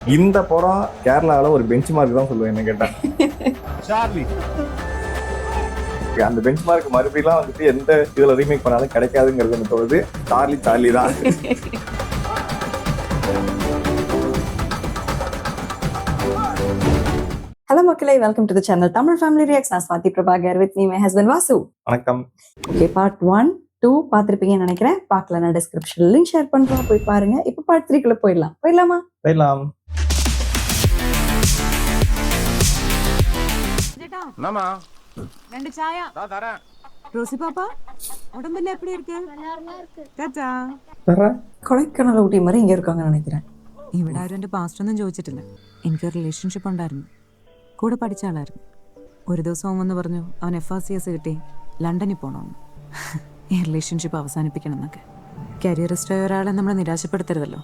இந்த படம் கேரளாவில் ஒரு பெஞ்ச் மார்க் தான் சொல்லுவேன் என்ன கேட்டா. சார்லி அந்த பெஞ்ச் மார்க் மறுபடியும் வந்துட்டு எந்த இதுல ரீமேக் பண்ணாலும் கிடைக்காதுங்கிறது எனக்கு தோணுது. சார்லி சார்லி தான். ஹலோ மக்களே, welcome to the channel Tamil family reacts. நான் Swathi Prabhakar, with me my husband Vasu. வணக்கம். ஓகே, பார்ட் 1, 2 பார்த்துருப்பீங்கன்னு நினைக்கிறேன். பார்க்கலன்னா டிஸ்கிரிப்ஷன்ல லிங்க் ஷேர் பண்றோம், போய் பாருங்க. இப்போ பார்ட் 3 போயிடலாமா? போயிடலாம். மாமா 2 சாயா தரேன். ரோசி பாப்பா, உடம்பெல்லாம் எப்படி இருக்கு? ചാച്ചാ, കൊടൈക്കനാൽ ഊട്ടി மாதிரி ഇങ്ങനെ இருக்காங்கன்னு நினைக்கிறேன். ഇവിടെ ആരും എൻ്റെ പാസ്റ്റ് ഒന്നും ചോദിച്ചിട്ടില്ല. എനിക്ക് റിലേഷൻഷിപ്പ് ഉണ്ടായിരുന്നു, കൂടെ പഠിച്ച ആളായിരുന്നു. ഒരു ദിവസം അവൻ വന്ന് പറഞ്ഞു അവൻ FRCS കിട്ടി ലണ്ടനിൽ പോകണമെന്ന്. ഈ റിലേഷൻഷിപ്പ് അവസാനിപ്പിക്കണം എന്നൊക്കെ. കരിയറിസ്റ്റ് ആയ ഒരാളെ നമ്മൾ നിരാശപ്പെടുത്തരുതല്ലോ.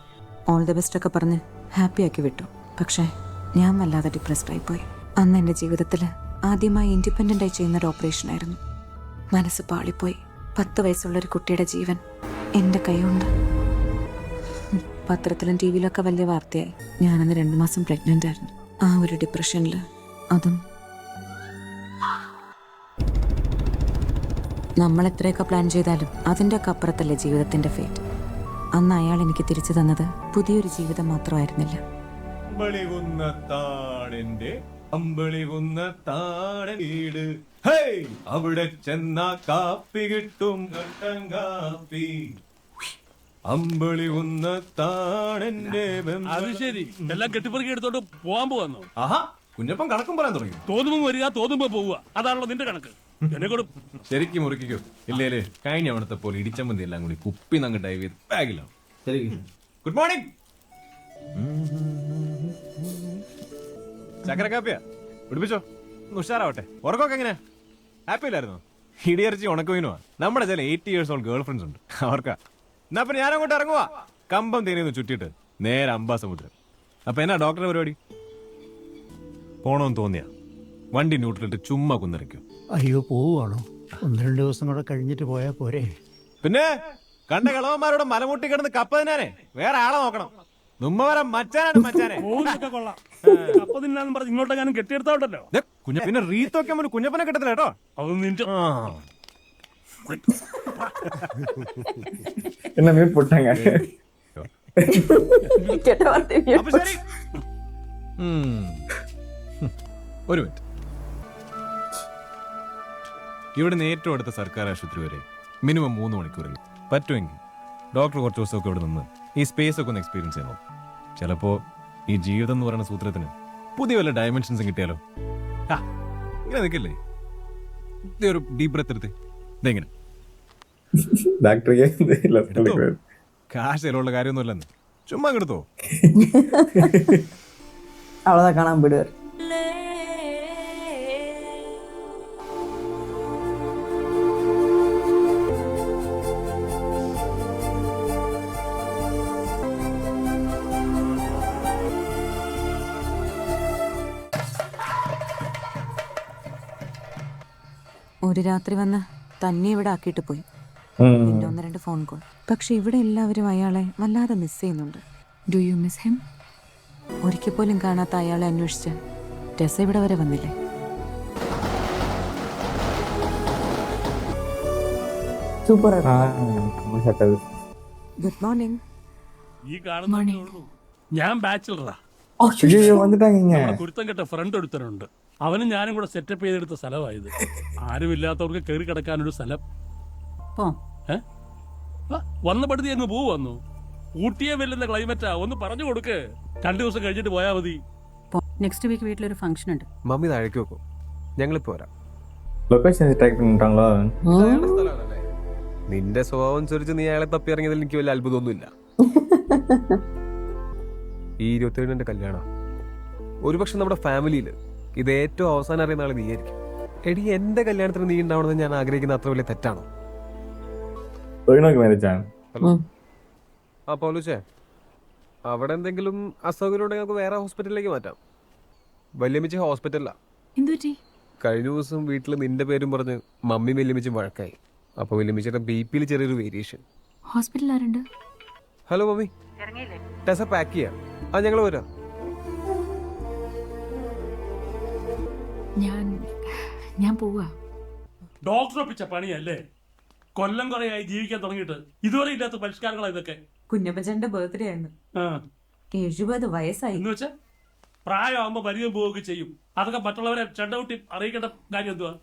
ഓൾ ദി ബെസ്റ്റ് ഒക്കെ പറഞ്ഞ് ഹാപ്പിയാക്കി വിട്ടു. പക്ഷേ ഞാൻ വല്ലാതെ ഡിപ്രസ്ഡ് ആയിപ്പോയി. അന്ന് എൻ്റെ ജീവിതത്തിൽ ആദ്യമായി ഇൻഡിപെൻഡൻ്റ് ആയി ചെയ്യുന്നൊരു ഓപ്പറേഷനായിരുന്നു. മനസ്സ് പാളിപ്പോയി. 10 വയസ്സുള്ളൊരു കുട്ടിയുടെ ജീവൻ എൻ്റെ കൈകൊണ്ട്. പത്രത്തിലും ടി വിയിലൊക്കെ വലിയ വാർത്തയായി. ഞാനന്ന് 2 മാസം പ്രഗ്നൻ്റ് ആയിരുന്നു. ആ ഒരു ഡിപ്രഷനിൽ, അതും നമ്മൾ എത്രയൊക്കെ പ്ലാൻ ചെയ്താലും അതിൻ്റെ ഒക്കെ അപ്പുറത്തല്ലേ ജീവിതത്തിൻ്റെ ഫേറ്റ്. അന്ന് അയാൾ എനിക്ക് തിരിച്ചു തന്നത് പുതിയൊരു ജീവിതം മാത്രമായിരുന്നില്ല. അവിടെ ചെന്ന കാപ്പി കിട്ടും കാപ്പി. അമ്പളി ഉന്നത്താണെന്റെ. അത് ശരി, എല്ലാം കെട്ടിപ്പറക്കി എടുത്തോണ്ട് പോവാൻ പോവാന്നോ? ആഹാ, കുഞ്ഞപ്പൻ കണക്കും പറയാൻ തുടങ്ങി. തോന്നുമ്പോ വരിക, തോന്നുമ്പോ പോവുക, അതാണല്ലോ നിന്റെ കണക്ക്. എന്നെ കൊടു ശരിക്കും മുറുക്കിക്കോ. ഇല്ലേലേ കഴിഞ്ഞ അവിടത്തെ പോലെ ഇടിച്ചമ്പന്തി എല്ലാം കൂടി കുപ്പി നങ്ങ് ഡൈവ് ചെയ്ത് ബാഗിലാണ്. Good morning. ചക്കര കാപ്പിയാ പിടിപ്പിച്ചോ, ഒന്ന് ഉഷാറാവട്ടെ. ഉറക്കമൊക്കെ എങ്ങനെ? ഹാപ്പി അല്ലായിരുന്നോ? ഇടിയറച്ചി ഉണക്കുവിനുവാ. നമ്മുടെ ചില 80 years old ഗേൾ ഫ്രണ്ട്സ് ഉണ്ട്, അവർക്കാ. എന്നാ പിന്നെ ഞാൻ അങ്ങോട്ട് ഇറങ്ങുവാ. കമ്പം തേനിന്ന് ചുറ്റിട്ട് നേരെ അംബാസമുദ്രം. അപ്പൊ എന്നാ ഡോക്ടറെ പരിപാടി? പോണോന്ന് തോന്നിയാ വണ്ടി ന്യൂട്രലിട്ട് ചുമ്മാ കുന്നിറക്കും. അയ്യോ, പോവുകയാണോ? 1-2 ദിവസം കൂടെ കഴിഞ്ഞിട്ട് പോയാ പോരെ? പിന്നെ കണ്ട കളവന്മാരോട് മലമുട്ടി കിടന്ന് കപ്പതിനാനെ വേറെ ആളെ നോക്കണം. നുമ്മവരം മച്ചാനാണ് മച്ചാനെ. പോകുന്നൊക്കെ കൊള്ളാം. അപ്പൊ തിന്നാന്ന് പറഞ്ഞ് ഇങ്ങോട്ടെങ്ങാനും കെട്ടിയെടുത്തോണ്ടല്ലോ. പിന്നെ റീത്ത് വെക്കാൻ കുഞ്ഞപ്പനെ കിട്ടത്തില്ല കേട്ടോ. അത് നിന്റെ என்ன மீட் போட்டாங்க. കേട്ട വാർത്ത അപ്പൊ ശരി. ഒരു മിനിറ്റ്. ഇവിടുന്ന് ഏറ്റവും അടുത്ത സർക്കാർ ആശുപത്രി വരെ മിനിമം 3 മണിക്കൂറിൽ പറ്റുമെങ്കിൽ ഡോക്ടർ കുറച്ച് ദിവസമൊക്കെ ഇവിടെ നിന്ന് ഈ സ്പേസ് ഒക്കെ ഒന്ന് എക്സ്പീരിയൻസ് ചെയ്യണം. ചിലപ്പോ ഈ ജീവിതം എന്ന് പറയുന്ന സൂത്രത്തിന് പുതിയ വല്ല ഡയമെൻഷൻസും കിട്ടിയാലോ. ഇങ്ങനെ നിൽക്കില്ലേ? ഒരു ഡീപ് ബ്രെത്ത് എടുത്ത് ഇതെങ്ങനെ കാശ് ചിലവുള്ള കാര്യമൊന്നുമില്ലെന്ന് ചുമ്മാ എടുത്തോ. அவ்வளோதான், காணாம போயிடுவார். ഒരു രാത്രി വന്ന് തന്നെ ഇവിടെ ആക്കിയിട്ട് പോയി. പിന്നെ 1-2 ഫോൺ കോൾ. പക്ഷെ ഇവിടെ എല്ലാവരും അയാളെ വല്ലാതെ മിസ് ചെയ്യുന്നുണ്ട്. Do you miss him? ഒരിക്കൽ പോലും കാണാത്ത അയാളെ അന്വേഷിച്ച് ടെസ ഇവിടെ വരെ വന്നില്ലേ? சூப்பரா ഗുഡ് മോർണിംഗ്. ഈ കാണുന്ന ഞാൻ ബാച്ചിലറാ. வந்துட்டாங்க. കുരുത്തം കെട്ട ഫ്രണ്ട് ഒരുത്തനുണ്ട്. അവനും ഞാനും കൂടെ സെറ്റപ്പ് ചെയ്തെടുത്ത സ്ഥലമായത്. ആരുമില്ലാത്തവർക്ക് കയറി കിടക്കാനൊരു സ്ഥലം. വന്ന പടുതി അങ്ങ് വന്നു. ഊട്ടിയെ വെല്ലുന്ന ക്ലൈമറ്റാ. ഒന്ന് പറഞ്ഞു കൊടുക്ക്. 2 ദിവസം കഴിഞ്ഞിട്ട് പോയാ മതി. നെക്സ്റ്റ് വീക്ക് വീട്ടിലൊരു ഫംഗ്ഷൻ ഉണ്ട്. മമ്മി താഴേക്ക് വെക്കോ, ഞങ്ങളിപ്പോ വരാം. ലൊക്കേഷൻ ട്രാക്ക് பண்ணிட்டாங்களா? നിന്റെ സ്വഭാവം അനുസരിച്ച് നീ അയാളെ തപ്പി ഇറങ്ങിയതിൽ എനിക്ക് വലിയ അത്ഭുതമൊന്നുമില്ല. ഈ 27 കല്യാണം ഒരുപക്ഷെ നമ്മുടെ ഫാമിലിയിൽ ഇത് ഏറ്റവും അവസാനം അറിയുന്ന ആളെ നീയായിരിക്കും. എടി, എന്റെ കല്യാണത്തിന് നീ ഉണ്ടാവണമെന്ന് ഞാൻ ആഗ്രഹിക്കുന്ന അത്ര വലിയ തെറ്റാണോ? ആ പോലൂച്ചേ, അവിടെ എന്തെങ്കിലും അസൗകര്യം ഉണ്ടെങ്കിൽ നമുക്ക് വേറെ ഹോസ്പിറ്റലിലേക്ക് മാറ്റാം. വല്യമ്മച്ചി ഹോസ്പിറ്റലിലാ. കഴിഞ്ഞ ദിവസം വീട്ടിൽ നിന്റെ പേരും പറഞ്ഞ് മമ്മി വല്യമ്മച്ചും വഴക്കായി. അപ്പൊ വല്യമ്മച്ചിയുടെ BP ചെറിയൊരു വേരിയേഷൻ. ഹോസ്പിറ്റലിൽ ആരുണ്ട്? ഹലോ മമ്മി, ടെസ പാക്ക് ചെയ്യാം. ഞങ്ങൾ വരാം. ഞാൻ പോവാ. ഡോക്ടർ ഒപ്പിച്ച പണിയല്ലേ? കൊല്ലം കുറയായി ജീവിക്കാൻ തുടങ്ങിയിട്ട് ഇതുവരെ ഇല്ലാത്ത പരിഷ്കാരങ്ങളാണ് ഇതൊക്കെ. കുഞ്ഞപ്പച്ചന്റെ ബർത്ത്ഡേ ആയിരുന്നു. ആ 70 വയസ്സായി. എന്ന് വെച്ചാ പ്രായമാകുമ്പോ വരികയും പോവുകയൊക്കെ ചെയ്യും. അതൊക്കെ മറ്റുള്ളവരെ ചെണ്ടകുട്ടി അറിയിക്കേണ്ട കാര്യം എന്തുവാ?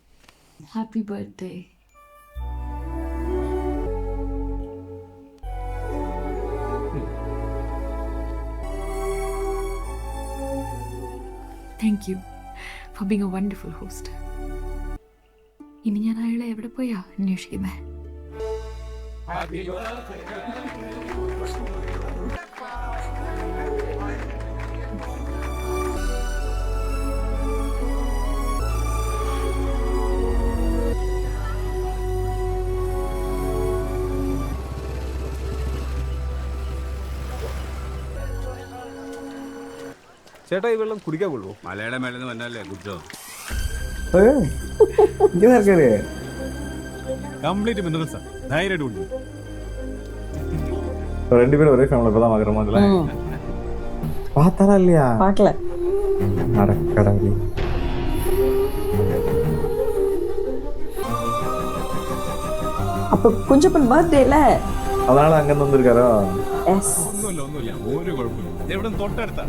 Happy birthday. Thank you for being A wonderful host. ഇനി ഞാൻ അയാളെ എവിടെ പോയാ അന്വേഷിക്കുന്നേ? ചേട്ടാ ഈ വെള്ളം കുടിക്കാൻ കൊള്ളൂ? മലയുടെ മേലെ നിന്ന് വന്നല്ലേ കുടിച്ചോ? கம்ப்ளீட் மினரல்ஸ் தைராய்டு உண்டு. ரெண்டு பேரும் ஒரே ஃபேமிலி இப்பதான் பாக்குறோம். அதுல பார்த்தாரா இல்லையா? பார்க்கல. நடக்கடவுளே. அப்ப குஞ்சப்பன் பர்த்டேல அதனால அங்க இருந்து வந்திருக்காரோ? எஸ். ഒന്നുമില്ല ഒരു കുഴപ്പമില്ല. എവിടെ തൊട്ടടുത്താ.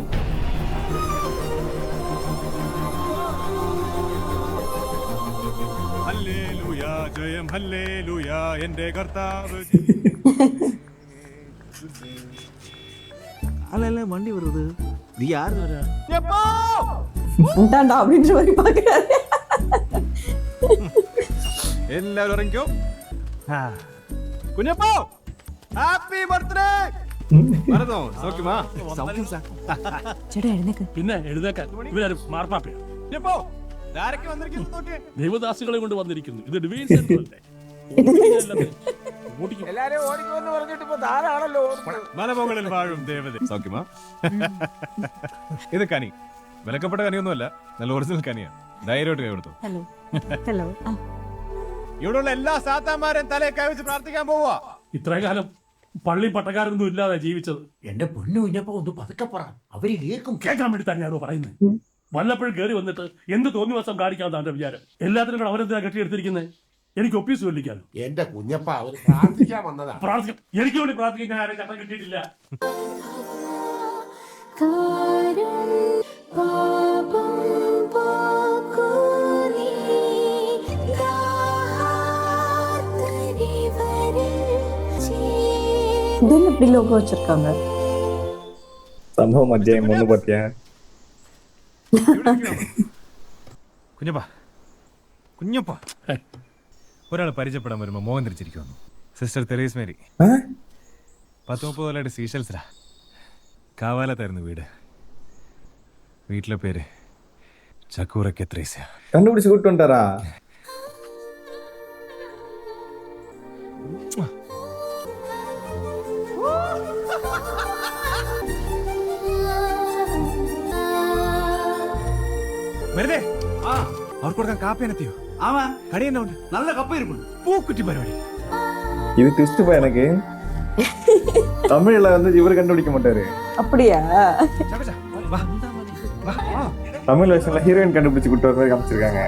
ഹല്ലേലൂയ ജയം ഹല്ലേലൂയ എൻ്റെ കർത്താവ്. അല്ലല്ല വണ്ടി വരുന്നത് നീ ആര്? ഉണ്ടാണ്ടാ அப்படின்ற மாதிரி பாக்குறாரு. എല്ലാവരും ഇറങ്ങിക്കോ. കുഞ്ഞപ്പോ ഹാപ്പി ബർത്ത്ഡേ. മറന്നോ? സൗഖ്യമാ? ചേട്ടാ എഴുന്നേക്ക്. പിന്നെ എഴുന്നേക്കാൻ ഇവരാരും മാർപ്പാപ്പയാണ്. കുഞ്ഞപ്പോ ആരൊക്കെ വന്നിരിക്കുന്നു നോക്കിയേ. ദൈവദാസികളെ കൊണ്ട് വന്നിരിക്കുന്നു. ഇത് ഡിവൈൻ സെന്റർ അല്ലേ? മലമുകളിൽ വാഴും ദേവത. സൗഖ്യമാ? ഇത് കനി. വിലക്കപ്പെട്ട കനിയൊന്നുമല്ല, നല്ല ഒറിജിനൽ കനിയാണ്. ധൈര്യമായിട്ട് കൈകൊടുത്തു. Hello hello. ഇവിടെയുള്ള എല്ലാ സാത്താന്മാരും തലയെ കൈവച്ച് പ്രാർത്ഥിക്കാൻ പോവാ. ഇത്രയും കാലം പള്ളി പട്ടക്കാരൊന്നും ഇല്ലാതെ ജീവിച്ചത്. എന്റെ പൊന്നു കുഞ്ഞപ്പോ ഒന്ന് പതുക്കെ പറ, അവര് കേൾക്കും. കേൾക്കാൻ വേണ്ടി തന്നെയാണോ പറയുന്നത്? വല്ലപ്പോഴും കയറി വന്നിട്ട് എന്ത് തോന്നിവസം കാണിക്കാമെന്നാണ് എന്റെ വിചാരം. എല്ലാത്തിനും കൂടെ അവരെന്തിനാ കെട്ടിയെടുത്തിരിക്കുന്നത്? എനിക്ക് ഒപ്പീസ് ചൊല്ലിക്കാലോ. എന്റെ കുഞ്ഞപ്പ അവര് പ്രാർത്ഥിക്കാൻ വന്നതാ. പ്രാർത്ഥിക്കാം. എനിക്ക് വേണ്ടി പ്രാർത്ഥിക്കാൻ ഞാൻ ആരും ചട്ടം കിട്ടിയിട്ടില്ല. இது எப்படி லோகோ வச்சிருக்காங்க? സംഭവം അധ്യായം 1 പറ്റിയ കുഞ്ഞപ്പാ കുഞ്ഞപ്പാ ഒരാൾ പരിചയപ്പെടാൻ വരുമ്പോ മോഹൻ തിരിച്ചിരിക്കുന്നു. Sister Therese Mary. 10-30 കൊല്ലമായിട്ട് സീഷൽസിലാ. കാവാലത്തായിരുന്നു വീട്. വീട്ടിലെ പേര് ചക്കൂറയ്ക്ക് ത്രേസ്യ. കണ്ടുപിടിച്ച് കൂട്ടുണ്ടാരാ? വെറുതെ അവർക്ക് കൊടുക്കാൻ കാപ്പിനെത്തിയോ? ஆமா കടി തന്നെ ഉണ്ട്. நல்ல கப்பை இருக்கும். പൂക്കുറ്റി പരിപാടി. இது ட்விஸ்ட் பா எனக்கு. தமிழ்ல வந்து இவர் கண்டுபிடிக்க மாட்டாரு. அப்படியா? தமிழ் வெர்ஷன்ல ஹீரோயின் கண்டுபிடிச்சு கூட்டு வர மாதிரி காமிச்சிருக்காங்க.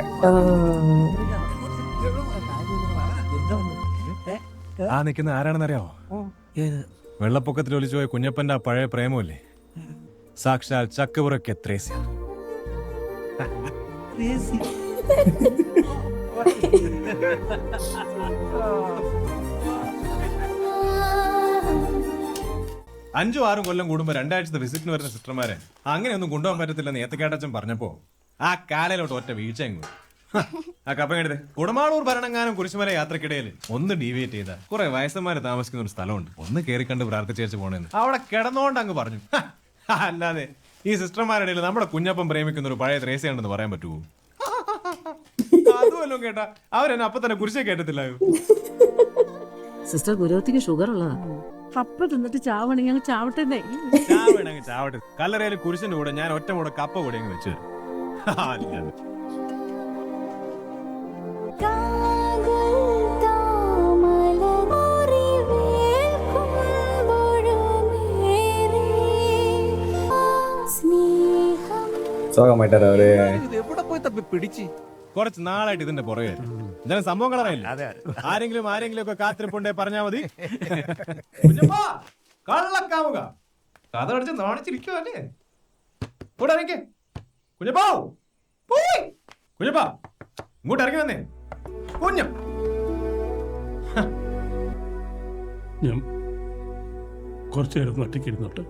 ആ നിൽക്കുന്ന ആരാണെന്നറിയാവോ? വെള്ളപ്പൊക്കത്തിൽ ഒലിച്ചുപോയ കുഞ്ഞപ്പന്റെ ആ പഴയ പ്രേമല്ലേ, സാക്ഷാൽ ചക്കുപുറയ്ക്ക് ത്രേസ്യ. അഞ്ചും 6 കൊല്ലം കൂടുമ്പോ 2 ആഴ്ചത്തെ വിസിറ്റിന് വരുന്ന സിസ്റ്റർമാരെ അങ്ങനെയൊന്നും കൊണ്ടുപോകാൻ പറ്റത്തില്ലെന്ന് ഏത്തക്കേട്ടച്ചൻ പറഞ്ഞപ്പോ ആ കാലയിലോട്ട് ഒറ്റ വീഴ്ച എങ്ങും. ആ കപ്പങ്ങടുത്ത് കുടമാളൂർ ഭരണങ്ങാനും കുരിശുമല യാത്രക്കിടയിൽ ഒന്ന് ഡീവിയേറ്റ് ചെയ്ത കുറെ വയസ്സന്മാര് താമസിക്കുന്ന ഒരു സ്ഥലമുണ്ട്. ഒന്ന് കയറി കണ്ട് പ്രാർത്ഥിച്ചേച്ച് പോണെന്ന് അവിടെ കിടന്നോണ്ട് അങ്ങ് പറഞ്ഞു. അല്ലാതെ ഈ സിസ്റ്റർമാരുടെ ഇടയിൽ നമ്മുടെ കുഞ്ഞപ്പം പ്രേമിക്കുന്ന ഒരു പഴയ ത്രേസ്യുണ്ടെന്ന് പറയാൻ പറ്റുമോ? അതുമല്ലോ കേട്ടാ അവരെന്നെ അപ്പൊ തന്നെ കുരിശേ കേട്ടത്തില്ല. സിസ്റ്റർ ഗുരുവത്തിക്ക് ഷുഗർ ഉള്ളതാ. കപ്പ തിന്നിട്ട് ചാവണെങ്കിൽ ഞങ്ങൾ ചാവട്ടെ. ചാവട്ടെ. കല്ലറയിൽ കുരിശിന്റെ കൂടെ ഞാൻ ഒറ്റ കൂടെ കപ്പ കൂടെ അങ്ങ് വെച്ചു. சோகமாயிட்டாரு அவரு. இது எവിടെ போய் പോയി തപ്പി പിടിച്ച്? കുറച്ച് നാളായിട്ട് ഇതിന്റെ പുറകെ ഇതിന് സംഭവം കളറിയില്ല. ആരെങ്കിലും ഒക്കെ കാത്തിരിപ്പുണ്ടേ പറഞ്ഞാ മതി. കുഞ്ഞപ്പാ, കള്ളക്കാമുക കഥ അടിച്ച് നാണിച്ചിരിക്കുവല്ലേ. കൂടെ ഇറങ്ങി കുഞ്ഞപ്പാ, പോയി കുഞ്ഞപ്പാ, ഇങ്ങോട്ട് ഇറങ്ങി വന്നേ കുഞ്ഞം. ഞാൻ കുറച്ചു നേരം ഒറ്റയ്ക്ക് ഇരുന്നോട്ടെ.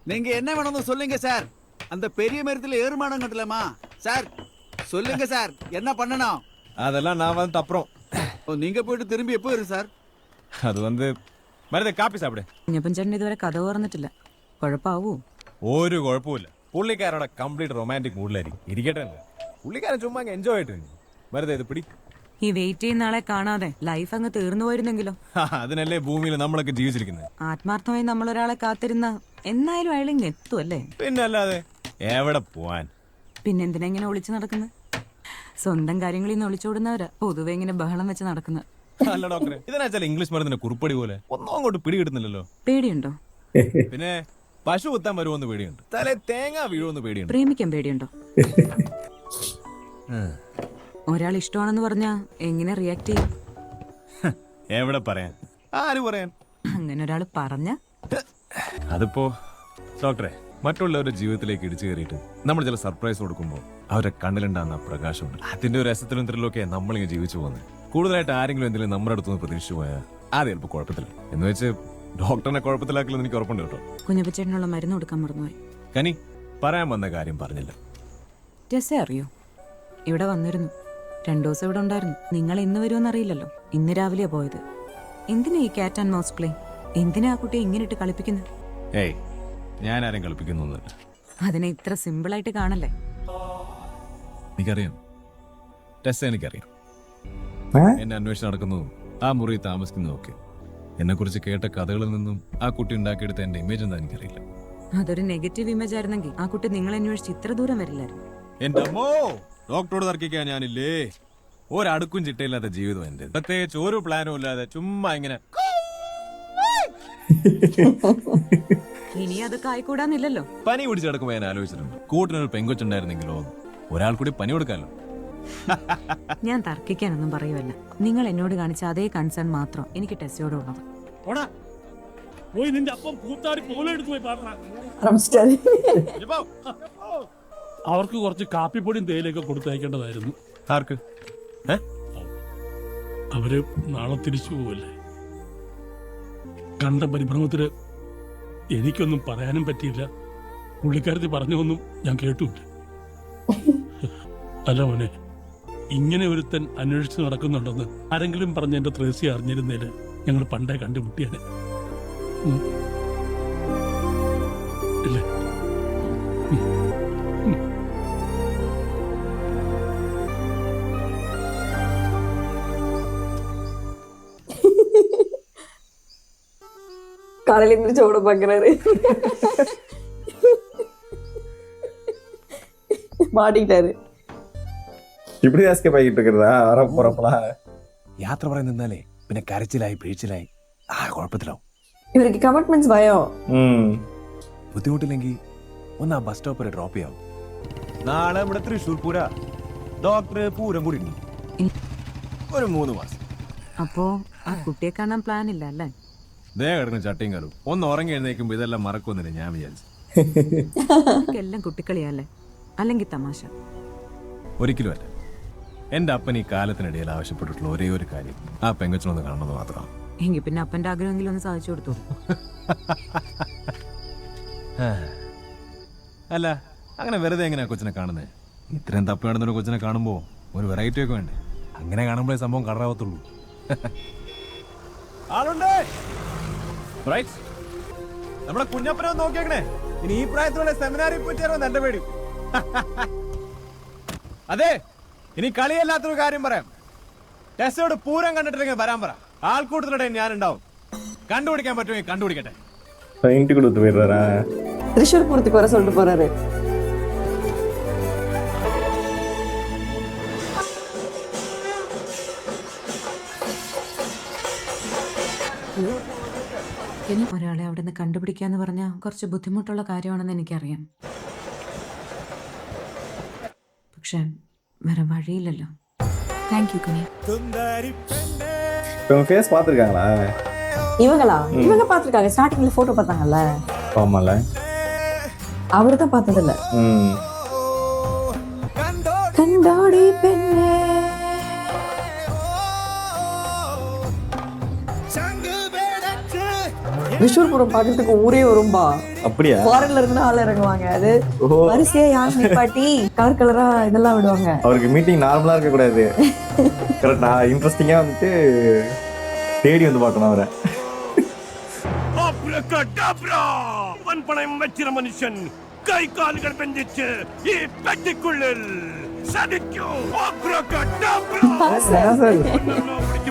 நீங்க என்ன வேணும்னு சொல்லுங்க சார். அந்த பெரிய மரத்துல ஏறுமானம் கட்டலாமா சார்? சொல்லுங்க சார், என்ன பண்ணணும்? அதெல்லாம் நான் வந்து அப்புறம். நீங்க போயிட்டு திரும்பி எப்போ வரும் சார்? അത് വന്ന് വെറുതെ കാപ്പി സാപ്പിടെ. കുഞ്ഞപ്പൻ ചേട്ടൻ ഇതുവരെ കഥ ഓർന്നിട്ടില്ല. കുഴപ്പാവൂ? ഒരു കുഴപ്പമില്ല. പുള്ളിക്കാരോടെ കംപ്ലീറ്റ് റൊമാൻറ്റിക് മൂഡിലായിരിക്കും. ഇരിക്കട്ടെ, പുള്ളിക്കാരൻ ചുമ്മാ എൻജോയ് ആയിട്ട് വെറുതെ ഇത് പിടി. ഈ വെയിറ്റ് ചെയ്യുന്ന ആളെ കാണാതെ ലൈഫ് അങ്ങ് തീർന്നു പോയിരുന്നെങ്കിലോ? അതിനല്ലേ ഭൂമിയിൽ നമ്മളൊക്കെ ജീവിച്ചിരിക്കുന്നത്. ആത്മാർത്ഥമായി നമ്മൾ ഒരാളെ കാത്തിരുന്ന എന്നായാലും അയാൾ ഇങ്ങ് എത്തും അല്ലേ? പിന്നെ അല്ലാതെ എവിടെ പോവാൻ? പിന്നെന്തിനാ ഇങ്ങനെ ഒളിച്ചു നടക്കുന്നത്? സ്വന്തം കാര്യങ്ങളിൽ നിന്ന് ഒളിച്ചോടുന്നവരാ പൊതുവെ ഇങ്ങനെ ബഹളം വെച്ച് നടക്കുന്നത്. അല്ല ഡോക്ടറെ, ഇതിനാച്ചാൽ ഇംഗ്ലീഷ് മരുന്നിന്റെ കുറിപ്പടി പോലെ ഒന്നും അങ്ങോട്ട് പിടി കിട്ടുന്നില്ലല്ലോ. പേടിയുണ്ടോ? പിന്നെ പശു കുത്താൻ വരുമോന്ന് പേടിയുണ്ട്, തലേ തേങ്ങ വീഴുമെന്ന് പേടിയുണ്ട്. പ്രേമിക്കാൻ പേടിയുണ്ടോ? ഒരാൾ ഇഷ്ടമാണെന്ന് പറഞ്ഞാ എങ്ങനെ റിയാക്ട് ചെയ്യും? എവിടെ പറയാൻ, ആര് പറയാൻ? അങ്ങനെ ഒരാൾ പറഞ്ഞ അതിപ്പോ ഡോക്ടറെ, മറ്റുള്ളവരുടെ ജീവിതത്തിലേക്ക് ഇടിച്ചു കയറിയിട്ട് നമ്മൾ ചില സർപ്രൈസ് കൊടുക്കുമ്പോൾ അവരുടെ കണ്ണിലുണ്ടാകുന്ന പ്രകാശമുണ്ട്. അതിന്റെ ഒരു രസത്തിലും ത്രില്ലൊക്കെ നമ്മളിങ്ങനെ ജീവിച്ചു പോകുന്നത്. കൂടുതലായിട്ട് ആരെങ്കിലും എന്തെങ്കിലും നമ്മുടെ അടുത്തുനിന്ന് പ്രതീക്ഷിച്ചു പോയാൽ അത് ചിലപ്പോൾ കുഴപ്പത്തില്ല. എന്ന് വെച്ച് ഡോക്ടറിനെ കുഴപ്പത്തിലാക്കില്ലെന്ന് എനിക്ക് ഉറപ്പുണ്ട് കേട്ടോ. കുഞ്ഞപ്പച്ചേട്ടനുള്ള മരുന്ന് കൊടുക്കാൻ മറന്നുപോയി. കനി, പറയാൻ വന്ന കാര്യം പറഞ്ഞില്ല. രസേ അറിയോ? ഇവിടെ വന്നിരുന്നു, 2 ദിവസം ഇവിടെ ഉണ്ടായിരുന്നു. നിങ്ങൾ ഇന്ന് വരുമെന്ന് അറിയില്ലല്ലോ. ഇന്ന് രാവിലെയാ പോയത്. എന്തിനാ ഈ ക്യാറ്റ് ആൻഡ് മൗസ് പ്ലേ? എന്തിനാ ആ കുട്ടിയെ ഇങ്ങനെ ഇട്ട് കളിപ്പിക്കുന്നത്? ഏയ്, ഞാൻ ആരും കളിപ്പിക്കുന്നൊന്നുമില്ല. അതിനെ ഇത്ര സിമ്പിളായിട്ട് കാണല്ലേ? എനിക്കറിയാം ടെസ്സ, എനിക്കറിയാം. എന്നെ അന്വേഷണം നടക്കുന്നതും ആ മുറി താമസിക്കുന്നതും ഒക്കെ എന്നെ കുറിച്ച് കേട്ട കഥകളിൽ നിന്നും ആ കുട്ടി ഉണ്ടാക്കിയെടുത്ത എന്റെ ഇമേജ് എന്താ എനിക്കറിയില്ല. അതൊരു നെഗറ്റീവ് ഇമേജ് ആയിരുന്നെങ്കിൽ ആ കുട്ടി നിങ്ങളെ അന്വേഷിച്ച് ഇത്ര ദൂരം വരില്ലായിരുന്നു. എന്റെ അമ്മോ, ഡോക്ടറോട് തർക്കിക്കാൻ ഞാനില്ലേ. ഒരടുക്കും ചിട്ടയില്ലാത്ത ജീവിതം എന്റെ. പ്രത്യേകിച്ച് ഒരു പ്ലാനും ഇല്ലാതെ ചുമ്മാ ഇങ്ങനെ. ഇനി അതൊക്കെ ആയിക്കൂടാന്നില്ലല്ലോ. പനി പിടിച്ചെടുക്കുമ്പോ ഞാൻ ആലോചിച്ചിട്ടുണ്ട്, കൂട്ടിനൊരു പെങ്കൊച്ചുണ്ടായിരുന്നെങ്കിലോ, ഒരാൾ കൂടി പനി കൊടുക്കാമല്ലോ. ഞാൻ തർക്കിക്കാനൊന്നും പറയുമല്ല. നിങ്ങൾ എന്നോട് കാണിച്ച അതേ കൺസേൺ മാത്രം എനിക്ക് ടെസ്റ്റോടുള്ളത്. പോയി നിന്റെ അപ്പം കൂത്താടി പോലെ എടുത്ത് പോയി പാടാ. അവർക്ക് കുറച്ച് കാപ്പിപ്പൊടിയും തേയിലൊക്കെ കൊടുത്തയക്കേണ്ടതായിരുന്നു. ആർക്ക്? അവര് നാളെ തിരിച്ചു പോവല്ലേ. കണ്ട പരിഭ്രമത്തില് എനിക്കൊന്നും പറയാനും പറ്റിയില്ല. പുള്ളിക്കാരത്തി പറഞ്ഞൊന്നും ഞാൻ കേട്ടുമില്ല. അല്ല മോനെ, ഇങ്ങനെ ഒരുത്തൻ അന്വേഷിച്ച് നടക്കുന്നുണ്ടെന്ന് ആരെങ്കിലും പറഞ്ഞ എന്റെ ത്രേസി അറിഞ്ഞിരുന്നേല് ഞങ്ങൾ പണ്ടേ കണ്ടുമുട്ടിയാണ്. ഇല്ലേ? காலையில இருந்து சோட பாக்குறாரு, மாட்டிக்கிட்டாரு. இப்படி எஸ்கேப் ஆகிட்டு இருக்கிறதா வர போறப்பலாம்? യാത്ര പറയാൻ നിന്നാലേ പിന്നെ കരച്ചിലായി പിഴിച്ചിലായി കുഴപ്പത്തിലാവും. இவருக்கு கமிட்மெண்ட்ஸ் பயம். ബുദ്ധിമുട്ടില്ലെങ്കിൽ ഒന്ന് ആ ബസ് സ്റ്റോപ്പ് വരെ ഡ്രോപ്പ് ചെയ്യാം. നാളെ ഇവിടെ തൃശ്ശൂർ പൂര, ഡോക്ടർ പൂരം കൂടി ഉണ്ട്. ഒരു 3 മാസം. അപ്പോ ആ കുട്ടിയെ കാണാൻ പ്ലാൻ ഇല്ല അല്ലേ? ദേ കിടക്കുന്ന ചട്ടിയും കാലും ഒന്ന് ഉറങ്ങി എഴുന്നേക്കുമ്പോ ഇതെല്ലാം മറക്കുമെന്നില്ല ഞാൻ വിചാരിച്ചു. എല്ലാം കുട്ടിക്കളിയല്ലേ, അല്ലെങ്കിൽ തമാശ? ഒരിക്കലും അല്ല. എന്റെ അപ്പൻ ഈ കാലത്തിനിടയിൽ ആവശ്യപ്പെട്ടിട്ടുള്ള ഒരേ ഒരു കാര്യം ആ പെങ്കൊച്ചിനൊന്ന് കാണണമെന്ന് മാത്രമാണ്. എങ്കിൽ പിന്നെ അപ്പന്റെ ആഗ്രഹമെങ്കിലും ഒന്ന് സാധിച്ചു കൊടുത്തു. അല്ല, അങ്ങനെ വെറുതെ എങ്ങനെയാ കൊച്ചിനെ കാണുന്നത്? ഇത്രയും തപ്പി നടന്നൊരു കൊച്ചിനെ കാണുമ്പോ ഒരു വെറൈറ്റി ഒക്കെ വേണ്ടേ? അങ്ങനെ കാണുമ്പോഴേ സംഭവം കളറാവത്തുള്ളൂ. ആളുണ്ടേ? റൈറ്റ്, നമ്മുടെ കുഞ്ഞപ്പനെ നോക്കിയേക്കണേ. ഇനി ഈ പ്രായത്തിലുള്ള സെമിനാറിൽ പറ്റിയായിരുന്നു എന്റെ പേടി. അതെ, ഇനി കളിയല്ലാത്തൊരു കാര്യം പറയാം. ടെസ്റ്റോട് പൂരം കണ്ടിട്ടില്ലെങ്കിൽ വരാൻ പറ. ആൾക്കൂട്ടത്തിലൂടെ ഞാനുണ്ടാവും. കണ്ടുപിടിക്കാൻ പറ്റുമെങ്കിൽ കണ്ടുപിടിക്കട്ടെ. பெயிண்ட் கொடுத்து போயிடுறாரா? திரிஷூர் பூர்த்திக்கு வர சொல்லிட்டு போறாரு. Can you? ഒരാളെ അവിടെ നിന്ന് കണ്ടുപിടിക്കാന്ന് പറഞ്ഞാൽ കുറച്ച് ബുദ്ധിമുട്ടുള്ള കാര്യമാണെന്ന് എനിക്കറിയാം. പക്ഷെ വേറെ വഴിയില്ലല്ലോ. Thank you, Kani. இப்போ உங்க ஃபேஸ் பார்த்துருக்காங்களா? இவங்க பார்த்துருக்காங்க. ஸ்டார்டிங்ல போட்டோ பார்த்தாங்கல்ல, ஆமால. அவரு தான் பார்த்ததில்ல. ம். கண்டாடி பெண்ணே விஷ்ணுபுரம் பார்க்கறதுக்கு ஊரே வரும்பா. அப்படியா? ஃபாரின்ல இருந்து ஆள் இறங்குவாங்க. அது ஓஹோ. வரிசையா யார் நிப்பாட்டி கலர் கலரா இதெல்லாம் விடுவாங்க. அவருக்கு மீட்டிங் நார்மலா இருக்க கூடாது. கரெக்டா இன்ட்ரெஸ்டிங்கா வந்துட்டு தேடி வந்து பார்க்கணும் அவரை. പണയം വെച്ചിരുന്ന മനുഷ്യൻ കൈകാലുകൾ ബന്ധിച്ച് ഈ പെട്ടിക്കുള്ളിൽ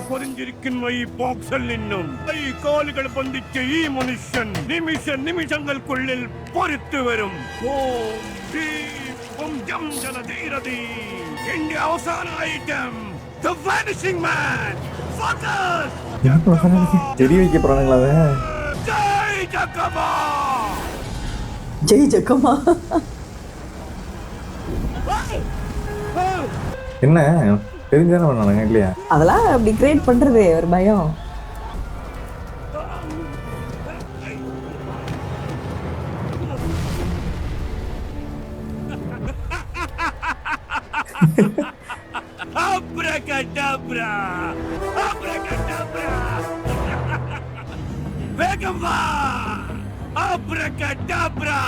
പൊതിഞ്ഞിരിക്കുന്ന ഈ ബോക്സിൽ നിന്നും കൈകാലുകൾ ബന്ധിച്ച് ഈ മനുഷ്യൻ നിമിഷങ്ങൾക്കുള്ളിൽ പൊരുത്തു വരും. എന്റെ അവസാന item The Vanishing Man. Focus. செடி வைக்க போறானுங்களா அவன்? ஜெய் ஜக்கமா. ஜெய் ஜக்கமா. என்ன தெரிஞ்சானே பண்ணானுங்க இல்லையா? அதெல்லாம் அப்படி கிரியேட் பண்றது ஒரு பயம். Abracadabra. Abracadabra. வேகம் வா. Abracadabra.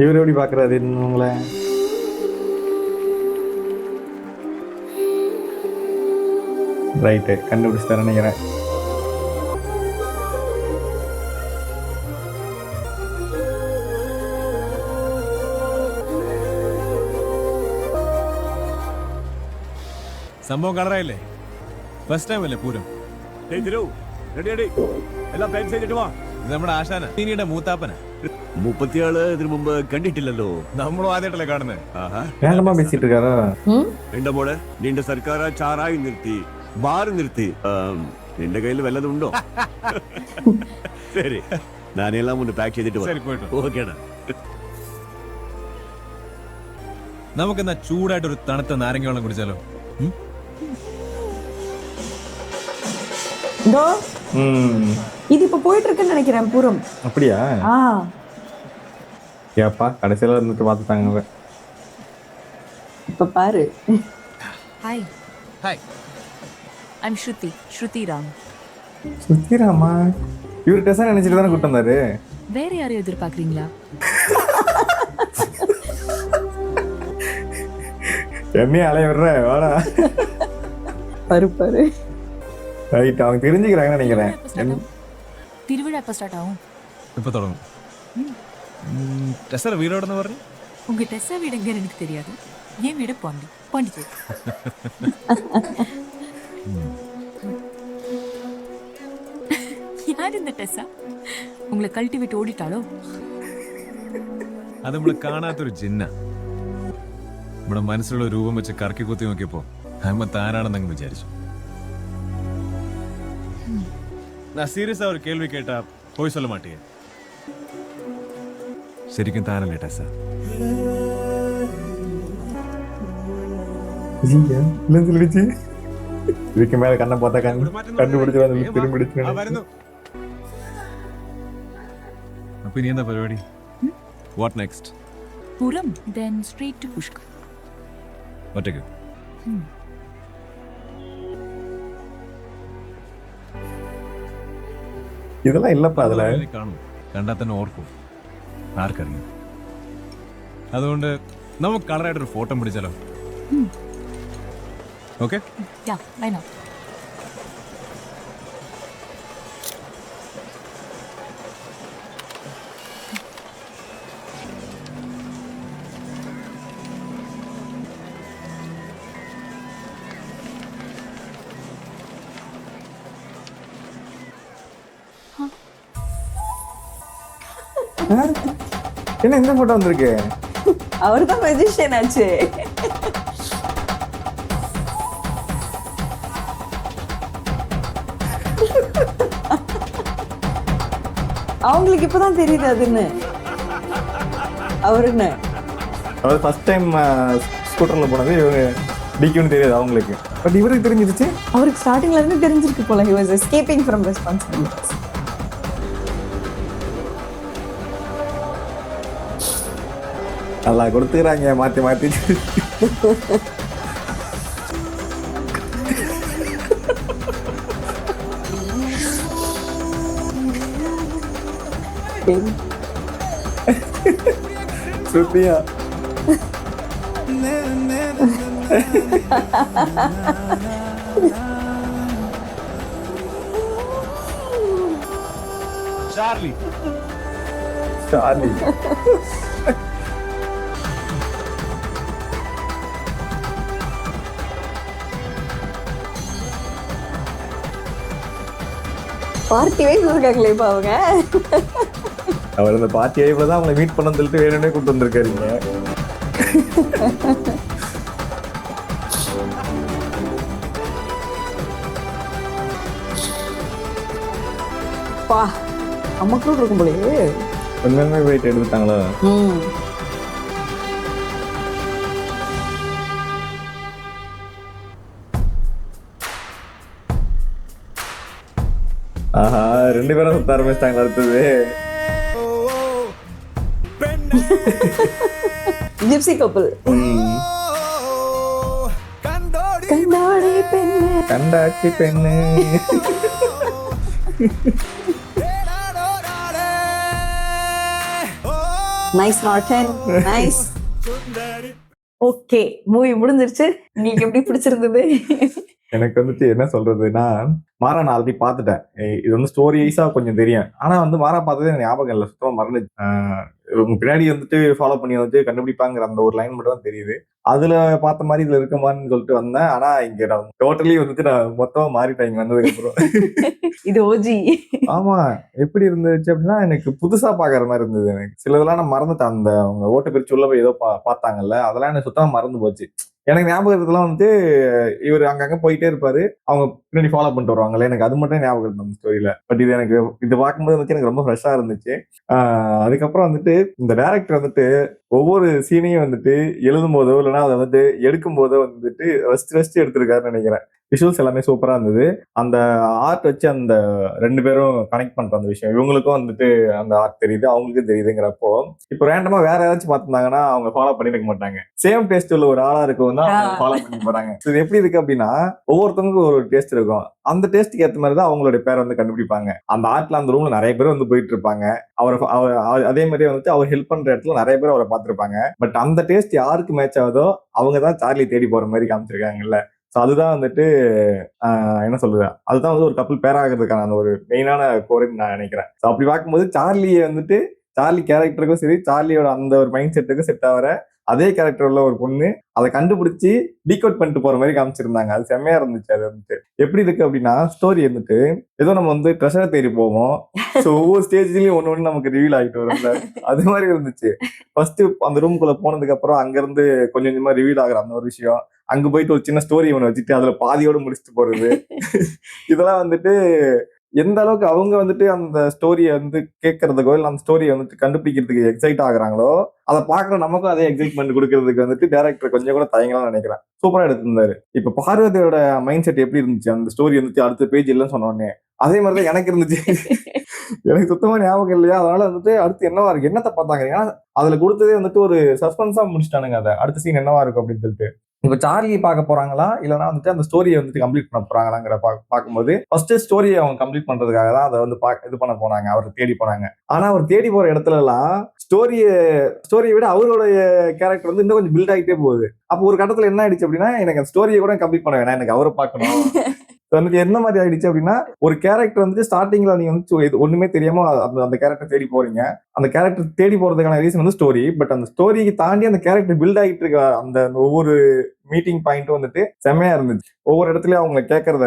இவர் எப்படி பாக்குறாரு உங்களை? ரைட்டு கண்டுபிடிச்சிட்டாரு நினைக்கிறேன். സംഭവം കളറായില്ലേ? ഫസ്റ്റ് ടൈം അല്ലേ പൂരം? എല്ലാം പാക്ക് ചെയ്തിട്ട് വാ. ഇത് നമ്മുടെ ആശാന ഇനിയുടെ മൂത്താപ്പന. 37 ഇതിനു മുമ്പ് കണ്ടിട്ടില്ലല്ലോ. നമ്മളും ആദ്യമായിട്ടല്ലേ കാണുന്നത്. வேகமா பேசிட்டு இருக்காரா? എന്റെ മോളെ നിന്റെ സർക്കാർ ചാറായി നിർത്തി ബാർ നിർത്തി നിന്റെ കയ്യിൽ വല്ലതുണ്ടോ? ശരി ഞാനെല്ലാം ഒന്ന് പാക്ക് ചെയ്തിട്ട് ശരി, പോയിട്ട് വാ. ഓക്കേടാ. നമുക്കെന്നാ ചൂടായിട്ടൊരു തണുത്ത നാരങ്ങ വെള്ളം കുടിച്ചാലോ? இதோ ம். இது இப்ப போயிட்டு இருக்குன்னு நினைக்கிறேன் பூரம். அப்படியா? ஆ ஏப்பா கடைசியில இருந்துட்டு பார்த்துட்டாங்க அவன். இப்ப பாரு. Hi. Hi. I'm Shruti Ram. சுத்திராமா இவர் டெசா நினைச்சிட்டு தானே கூட்டம் வந்தாரு. வேற யாரையும் எதிர்பார்க்குறீங்களா? என்னையே அலைய விடுற வாடா. பாரு பாரு. ரைட் அவங்க தெரிஞ்சுக்கிறாங்கன்னு நினைக்கிறேன். திருவிழா எப்போ ஸ்டார்ட் ஆகும்? ഇപ്പൊ തുടങ്ങും. ടെസ്സറ വീടോടെന്ന് പറഞ്ഞു. உங்க டெஸ்ஸா வீடு எங்கன்னு எனக்கு தெரியாது. என் வீடு பாண்டிச்சேரி. யார் இந்த டெஸ்ஸா? உங்களை கழட்டி விட்டு ஓடிட்டாளோ? അത് നമ്മള് കാണാത്തൊരു ജിന്ന. നമ്മുടെ മനസ്സിലുള്ള രൂപം വെച്ച് കറക്കി കുത്തി നോക്കിയപ്പോ അമ്മ താനാണെന്നങ്ങ് വിചാരിച്ചു. நான் சீரியஸா ஒரு கேள்வி கேட்டா போய் சொல்ல மாட்டீங்க. ശരിക്കും താനല്ലേ ടെസ്സ? இதுக்கு மேல கண்ணை பார்த்தா கண்டுபிடிச்சு திரும்பிடிச்சு. അപ്പൊ ഇനി എന്താ പരിപാടി? What next? Puram then straight to Pushkar. ഒറ്റയ്ക്ക്? இதெல்லாம் இல்லப்பா அதுல. കാണും, കണ്ടാൽ തന്നെ ഓർക്കും. ആർക്കറിയാം. അതുകൊണ്ട് നമുക്ക് കളറായിട്ടൊരു ഫോട്ടോ പിടിച്ചാലോ? ഓക്കെ? Yeah, why not? என்ன இந்த போட்டோ வந்திருக்கு? அவர் தான் மெஜிஷியன் ஆச்சு. அவங்களுக்கு இப்பதான் தெரியுது அதுன்னு அவருன்னு. அதாவது ஃபர்ஸ்ட் டைம் ஸ்கூட்டர்ல போனது இவங்க டிக்குன்னு தெரியாது அவங்களுக்கு. பட் இவருக்கு தெரிஞ்சிருச்சு. அவருக்கு ஸ்டார்டிங்ல இருந்து தெரிஞ்சிருக்கு போல. he was escaping from responsibilities. நல்லா கொடுத்துக்கிறாங்க மாத்தி மாத்தி. சுத்தியா சார்லி சார்லி பார்ட்டி வைஸ் இருக்காங்களே இப்ப அவங்க. அவர் அந்த பார்ட்டி ஐப்ல தான் அவங்களை மீட் பண்ண சொல்லிட்டு வேணும்னே கூப்பிட்டு வந்திருக்காருங்க. பா அம்மக்களும் இருக்கும் போலயே. உண்மையுமே போயிட்டு எடுத்துட்டாங்களா? ஆஹா, 2 பேரும் சுத்த ஆரம்பிச்சிட்டாங்களா அடுத்தது? ஜிப்சி கப்பல். கண்டாடி பெண்ணு கண்டாச்சி பெண்ணு. Nice modern, nice. Okay, movie முடிஞ்சிருச்சு. உங்களுக்கு எப்படி பிடிச்சிருந்தது? எனக்கு வந்துட்டு என்ன சொல்றதுன்னா, மாறா நான் ஆல்ரெடி பார்த்துட்டேன். இது வந்து ஸ்டோரி வைஸா கொஞ்சம் தெரியும். ஆனா வந்து மாறா பார்த்ததே எனக்கு ஞாபகம் இல்லை, சுத்தமா மறந்துச்சு. இவங்க பின்னாடி வந்துட்டு ஃபாலோ பண்ணி வந்துட்டு கண்டுபிடிப்பாங்கிற அந்த ஒரு லைன் மட்டும் தான் தெரியுது. அதுல பார்த்த மாதிரி இதுல இருக்குமான்னு சொல்லிட்டு வந்தேன். ஆனா இங்க நான் டோட்டலி வந்துட்டு நான் மொத்தமா மாறிட்டேன் இங்க வந்ததுக்கு அப்புறம். இது ஓஜி. ஆமா, எப்படி இருந்துச்சு அப்படின்னா எனக்கு புதுசா பாக்குற மாதிரி இருந்தது. எனக்கு சிலதெல்லாம் நான் மறந்துட்டேன். அந்த அவங்க ஓட்ட பிரிச்சு உள்ள போய் ஏதோ பார்த்தாங்கல்ல, அதெல்லாம் எனக்கு சுத்தமா மறந்து போச்சு. எனக்கு ஞாபகம் இருக்கிறதுலாம் வந்துட்டு இவர் அங்கங்க போயிட்டே இருப்பாரு, அவங்க பின்னாடி ஃபாலோ பண்ணிட்டு வருவாங்கல்ல, எனக்கு அது மட்டும் ஞாபகம் இருந்தது அந்த ஸ்டோரியில. பட் இது எனக்கு இது பார்க்கும்போது வந்துட்டு எனக்கு ரொம்ப ஃப்ரெஷ்ஷா இருந்துச்சு. அதுக்கப்புறம் வந்துட்டு இந்த டைரக்டர் வந்துட்டு ஒவ்வொரு சீனையும் வந்துட்டு எழுதும் போதோ இல்லைன்னா அதை வந்துட்டு எடுக்கும் போதோ வந்துட்டு ரசிச்சு எடுத்திருக்காருன்னு நினைக்கிறேன். விஷுவல்ஸ் எல்லாமே சூப்பரா இருந்தது. அந்த ஆர்ட் வச்சு அந்த 2 பேரும் கனெக்ட் பண்ற அந்த விஷயம், இவங்களுக்கும் வந்துட்டு அந்த ஆர்ட் தெரியுது, அவங்களுக்கும் தெரியுதுங்கிறப்போ இப்போ ரேண்டமா வேற யாராச்சும் பார்த்திருந்தாங்கன்னா அவங்க ஃபாலோ பண்ணிருக்க மாட்டாங்க. சேம் டேஸ்ட் உள்ள ஒரு ஆளா இருக்கும் தான் அவங்க ஃபாலோ பண்ணி போறாங்க. இது எப்படி இருக்கு அப்படின்னா, ஒவ்வொருத்தவங்களுக்கும் ஒரு டேஸ்ட் இருக்கும். அந்த டேஸ்ட்டுக்கு ஏற்ற மாதிரி தான் அவங்களுடைய பேரை வந்து கண்டுபிடிப்பாங்க. அந்த ஆர்ட்ல அந்த ரூம்ல நிறைய பேர் வந்து போயிட்டு இருப்பாங்க. அதே மாதிரி வந்துட்டு அவர் ஹெல்ப் பண்ற இடத்துல நிறைய பேர் அவரை பார்த்திருப்பாங்க. பட் அந்த டேஸ்ட் யாருக்கு மேட்ச் ஆகுதோ அவங்க தான் சார்லி தேடி போற மாதிரி காமிச்சிருக்காங்கல்ல. ஸோ அதுதான் வந்துட்டு என்ன சொல்றது, அதுதான் வந்து ஒரு கப்பல் பேராகிறதுக்கான அந்த ஒரு மெயினான கோர்ன்னு நான் நினைக்கிறேன். ஸோ அப்படி பார்க்கும்போது சார்லியை வந்துட்டு சார்லி கேரக்டருக்கும் சரி, சார்லியோட அந்த ஒரு மைண்ட் செட்டுக்கும் செட் ஆகிற அதே கேரக்டர் உள்ள ஒரு பொண்ணு அதை கண்டுபிடிச்சி டீகோட் பண்ணிட்டு போற மாதிரி காமிச்சிருந்தாங்க. அது செம்மையா இருந்துச்சு. அது வந்துட்டு எப்படி இருக்கு அப்படின்னா, ஸ்டோரி வந்துட்டு ஏதோ நம்ம வந்து ட்ரெஷர் தேடி போவோம். ஸோ ஒவ்வொரு ஸ்டேஜ்லயும் ஒண்ணு நமக்கு ரிவீல் ஆகிட்டு வரும்ல, அது மாதிரி இருந்துச்சு. ஃபர்ஸ்ட் அந்த ரூம்குள்ள போனதுக்கு அப்புறம் அங்க இருந்து கொஞ்சம் கொஞ்சமா ரிவீல் ஆகுற அந்த ஒரு விஷயம், அங்க போயிட்டு ஒரு சின்ன ஸ்டோரி ஒன்று வச்சுட்டு அதுல பாதியோட முடிச்சுட்டு போறது, இதெல்லாம் வந்துட்டு எந்த அளவுக்கு அவங்க வந்துட்டு அந்த ஸ்டோரியை வந்து கேட்கறதுக்கோ இல்லை அந்த ஸ்டோரியை வந்துட்டு கண்டுபிடிக்கிறதுக்கு எக்ஸைட் ஆகுறாங்களோ, அதை பார்க்குற நமக்கும் அதே எக்ஸைட்மெண்ட் கொடுக்கறதுக்கு வந்துட்டு டேரக்டர் கொஞ்சம் கூட தயங்கலாம் நினைக்கிறேன். சூப்பரா எடுத்திருந்தாரு. இப்ப பார்வதியோட மைண்ட் செட் எப்படி இருந்துச்சு, அந்த ஸ்டோரி வந்துட்டு அடுத்த பேஜ் இல்லைன்னு சொன்னோடனே அதே மாதிரிதான் எனக்கு இருந்துச்சு. எனக்கு சுத்தமா ஞாபகம் இல்லையா, அதனால வந்துட்டு அடுத்து என்னவா இருக்கு, என்னத்தை பார்த்தாங்க, ஏன்னா அதுல கொடுத்ததே வந்துட்டு ஒரு சஸ்பென்ஸா முடிச்சிட்டானுங்க. அதை அடுத்த சீன் என்னவா இருக்கும் அப்படின்னு சொல்லிட்டு இப்ப சார்லி பார்க்க போறாங்களா இல்லைன்னா வந்துட்டு அந்த ஸ்டோரியை வந்துட்டு கம்ப்ளீட் பண்ண போறாங்களாங்கிற பார்க்கும்போது ஃபர்ஸ்ட் ஸ்டோரியை அவங்க கம்ப்ளீட் பண்றதுக்காக தான் அதை வந்து இது பண்ண போனாங்க, அவர் தேடி போனாங்க. ஆனா அவர் தேடி போற இடத்துல எல்லாம் ஸ்டோரியை விட அவருடைய கேரக்டர் வந்து இன்னும் கொஞ்சம் பில்ட் ஆகிட்டே போகுது. அப்போ ஒரு கட்டத்துல என்ன ஆயிடுச்சு அப்படின்னா, எனக்கு அந்த ஸ்டோரியை கூட கம்ப்ளீட் பண்ண வேணாம், எனக்கு அவரை பார்க்கணும். வந்துட்டு என்ன மாதிரி ஆயிடுச்சு அப்படின்னா, ஒரு கேரக்டர் வந்துட்டு ஸ்டார்டிங்ல நீங்க வந்து ஒண்ணுமே தெரியாம அந்த கேரக்டர் தேடி போறீங்க. அந்த கேரக்டர் தேடி போறதுக்கான ரீசன் வந்து ஸ்டோரி. பட் அந்த ஸ்டோரிக்கு தாண்டி அந்த கேரக்டர் பில்ட் ஆகிட்டு இருக்க அந்த ஒவ்வொரு மீட்டிங் பாயிண்ட் வந்துட்டு செம்மையா இருந்துச்சு. ஒவ்வொரு இடத்துலயும் அவங்க கேட்கறத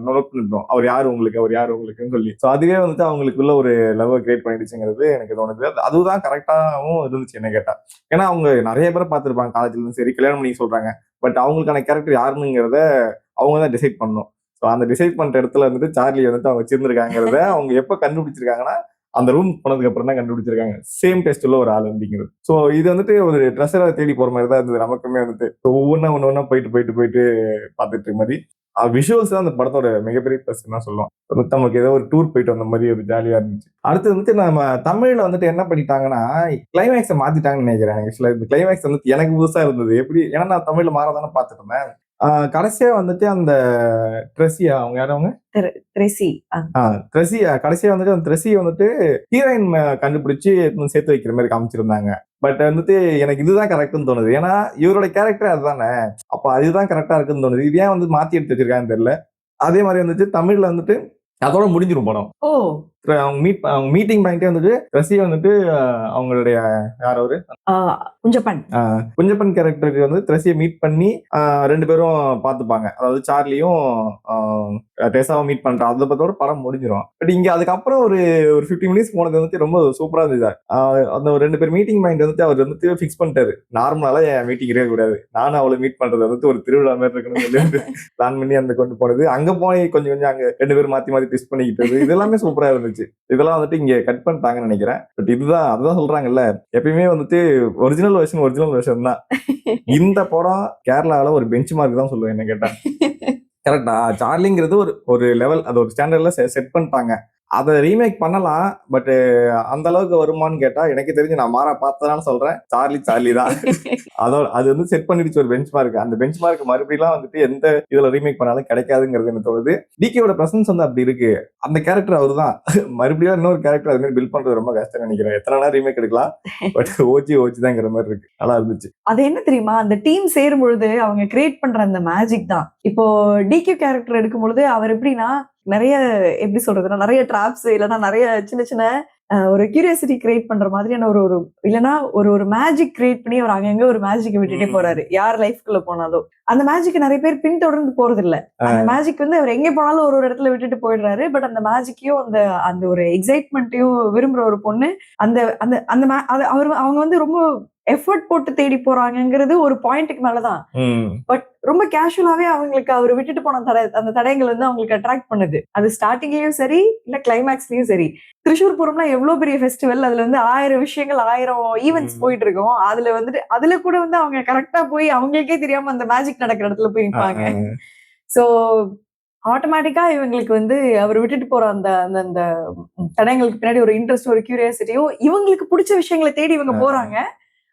நோட் பண்ணிட்டோம், அவர் யாரு உங்களுக்குன்னு சொல்லி. ஸோ அதுவே வந்துட்டு அவங்களுக்குள்ள ஒரு லவ் கிரியேட் பண்ணிடுச்சுங்கிறது எனக்கு தோணுது. அதுதான் கரெக்டாகவும் இருந்துச்சு என்ன கேட்டா. ஏன்னா அவங்க நிறைய பேரை பார்த்திருப்பாங்க காலேஜ்ல இருந்து சரி, கல்யாணம் பண்ணி சொல்றாங்க. பட் அவங்களுக்கான கேரக்டர் யாருங்கிறத அவங்க தான் டிசைட் பண்ணணும். ஸோ அந்த டிசைட் பண்ற இடத்துல வந்துட்டு சார்லி வந்துட்டு அவங்க வச்சிருந்திருக்காங்கிறத அவங்க எப்ப கண்டுபிடிச்சிருக்காங்கன்னா அந்த ரூம் போனதுக்கு அப்புறம் தான் கண்டுபிடிச்சிருக்காங்க. சேம் டெஸ்ட் உள்ள ஒரு ஆள் அப்படிங்கிறது. ஸோ இது வந்துட்டு ஒரு ட்ரெஸ்ஸரை தேடி போற மாதிரி தான் இருந்தது நமக்குமே வந்துட்டு. ஒவ்வொன்னா போயிட்டு பார்த்துட்டு இருக்க மாதிரி. விஷுவல்ஸ் தான் அந்த படத்தோட மிகப்பெரிய பிளஸ் தான் சொல்லுவோம். நமக்கு ஏதோ ஒரு டூர் போயிட்டு வந்த மாதிரி ஒரு ஜாலியா இருந்துச்சு. அடுத்து வந்துட்டு நம்ம தமிழ்ல வந்துட்டு என்ன பண்ணிட்டாங்கன்னா கிளைமேக்ஸை மாத்திட்டாங்கன்னு நினைக்கிறேன். ஆக்சுவலா இந்த கிளைமேக்ஸ் வந்துட்டு எனக்கு புதுசா இருந்தது. எப்படி, ஏன்னா நான் தமிழ்ல மாறதானே பார்த்துட்டு இருந்தேன். கடைசியா வந்துட்டு அந்த ட்ரெஸியா அவங்க யாரும் அவங்க ட்ரெஸி கடைசியா வந்துட்டு அந்த ட்ரெஸியை வந்துட்டு ஹீரோயின் கண்டுபிடிச்சு சேர்த்து வைக்கிற மாதிரி காமிச்சிருந்தாங்க. பட் வந்துட்டு எனக்கு இதுதான் கரெக்ட்னு தோணுது. ஏன்னா இவரோட கேரக்டர் அதுதானே, அப்ப அதுதான் கரெக்டா இருக்குன்னு தோணுது. இது ஏன் வந்து மாத்தி எடுத்து வச்சிருக்காங்கன்னு தெரியல. அதே மாதிரி வந்துட்டு தமிழ்ல வந்துட்டு அதோட முடிஞ்சிரும் படம். ஓ அவங்க மீட்டிங் பாயிண்டே வந்துட்டு ரஷ்யா வந்துட்டு அவங்களுடைய யார் அவரு குஞ்சப்பன் கேரக்டருக்கு வந்து த்ரெஸியை மீட் பண்ணி 2 பேரும் பார்த்துப்பாங்க. அதாவது சார்லியும் டெசாவும் மீட் பண்றான். அதை பத்தோட படம் முடிஞ்சிடும். பட் இங்க அதுக்கப்புறம் ஒரு 50 மினிட்ஸ் போனது வந்துட்டு ரொம்ப சூப்பரா இருந்தது. அந்த 2 பேர் மீட்டிங் பாயிண்ட் வந்துட்டு அவர் வந்துட்டு ஃபிக்ஸ் பண்ணிட்டாரு. நார்மலால என் மீட்டிங் இருக்க கூடாது, நானும் அவளை மீட் பண்றது வந்துட்டு ஒரு திருவிழா மாதிரி இருக்கணும்னு சொல்லி பிளான் பண்ணி அந்த கொண்டு போனது. அங்க போய் கொஞ்சம் அங்க 2 பேரும் மாத்தி ட்விஸ்ட் பண்ணிக்கிட்டது, இதெல்லாமே சூப்பரா இருந்துச்சு. இதெல்லாம் வந்துட்டு இங்க கட் பண்ணிட்டாங்கன்னு நினைக்கிறேன். பட் இதுதான் அதுதான் சொல்றாங்கல்ல, எப்பயுமே வந்துட்டு ஒரிஜினல் வெர்ஷன் தான். இந்த படம் கேரளாவில ஒரு பெஞ்ச் மார்க் தான் சொல்லுவேன் என்ன கேட்டா. கரெக்டா, சார்லிங்கிறது ஒரு லெவல், அது ஒரு ஸ்டாண்டர்ட்ல செட் பண்ணிட்டாங்க. அதை ரீமேக் பண்ணலாம். பட் அந்த அளவுக்கு வருமானு கேட்டா எனக்கு தெரிஞ்சு நான் மாறா பார்த்ததான்னு சொல்றேன், சார்லி தான். அதோட அது வந்து செட் பண்ணிடுச்சு ஒரு பெஞ்ச் மார்க். அந்த பெஞ்ச் மார்க் மறுபடியும் வந்துட்டு எந்த இதுல ரீமேக் பண்ணாலும் கிடைக்காதுங்கிறது எனக்கு தோணுது. டிகேயோட பிரசன்ஸ் வந்து அப்படி இருக்கு. அந்த கேரக்டர் அவரு தான். மறுபடியும் இன்னொரு கேரக்டர் அது மாதிரி பில்ட் பண்றது ரொம்ப கஷ்டம் நினைக்கிறேன். எத்தனை நாள் ரீமேக் எடுக்கலாம், பட் ஓஜி தாங்கிற மாதிரி இருக்கு. நல்லா இருந்துச்சு. அது என்ன தெரியுமா, அந்த டீம் சேரும் பொழுது அவங்க கிரியேட் பண்ற அந்த மேஜிக் தான். இப்போ டிகே கேரக்டர் எடுக்கும் பொழுது அவர் எப்படின்னா நிறைய எப்படி சொல்றதுன்னா நிறைய டிராப்ஸ் இல்லைன்னா நிறைய சின்ன சின்ன ஒரு கியூரியாசிட்டி கிரியேட் பண்ற மாதிரியான ஒரு இல்லைன்னா ஒரு மேஜிக் கிரியேட் பண்ணி அவர் அங்கங்க ஒரு மேஜிக்கை விட்டுட்டே போறாரு. யார் லைஃப்குள்ள போனாலும் அந்த மேஜிக் நிறைய பேர் பின்தொடர்ந்து போறது இல்ல. அந்த மேஜிக் வந்து அவர் எங்க போனாலும் ஒரு இடத்துல விட்டுட்டு போயிடுறாரு. பட் அந்த மேஜிக்கையும் அந்த ஒரு எக்ஸைட்மெண்ட்டையும் விரும்புற ஒரு பொண்ணு அவங்க வந்து ரொம்ப எஃபர்ட் போட்டு தேடி போறாங்கிறது ஒரு பாயிண்ட்டுக்கு மேலதான். பட் ரொம்ப கேஷுவலாவே அவங்களுக்கு அவர் விட்டுட்டு போன அந்த தடயங்கள் வந்து அவங்களுக்கு அட்ராக்ட் பண்ணுது. அது ஸ்டார்டிங்லயும் சரி இல்ல கிளைமேக்ஸ்லயும் சரி. திருச்சூர் பூரம்னா எவ்வளவு பெரிய ஃபெஸ்டிவல், அதுல வந்து 1000 விஷயங்கள் 1000 ஈவெண்ட்ஸ் போயிட்டு இருக்கோம். அதுல கூட வந்து அவங்க கரெக்டா போய் அவங்களுக்கே தெரியாம அந்த மேஜிக் நடக்கிற இடத்துல போய் நிற்பாங்க. சோ ஆட்டோமேட்டிக்கா இவங்களுக்கு வந்து அவர் விட்டுட்டு போற அந்த அந்த தடயங்களுக்கு பின்னாடி ஒரு இன்ட்ரெஸ்ட், ஒரு கியூரியாசிட்டியும், இவங்களுக்கு பிடிச்ச விஷயங்களை தேடி இவங்க போறாங்க.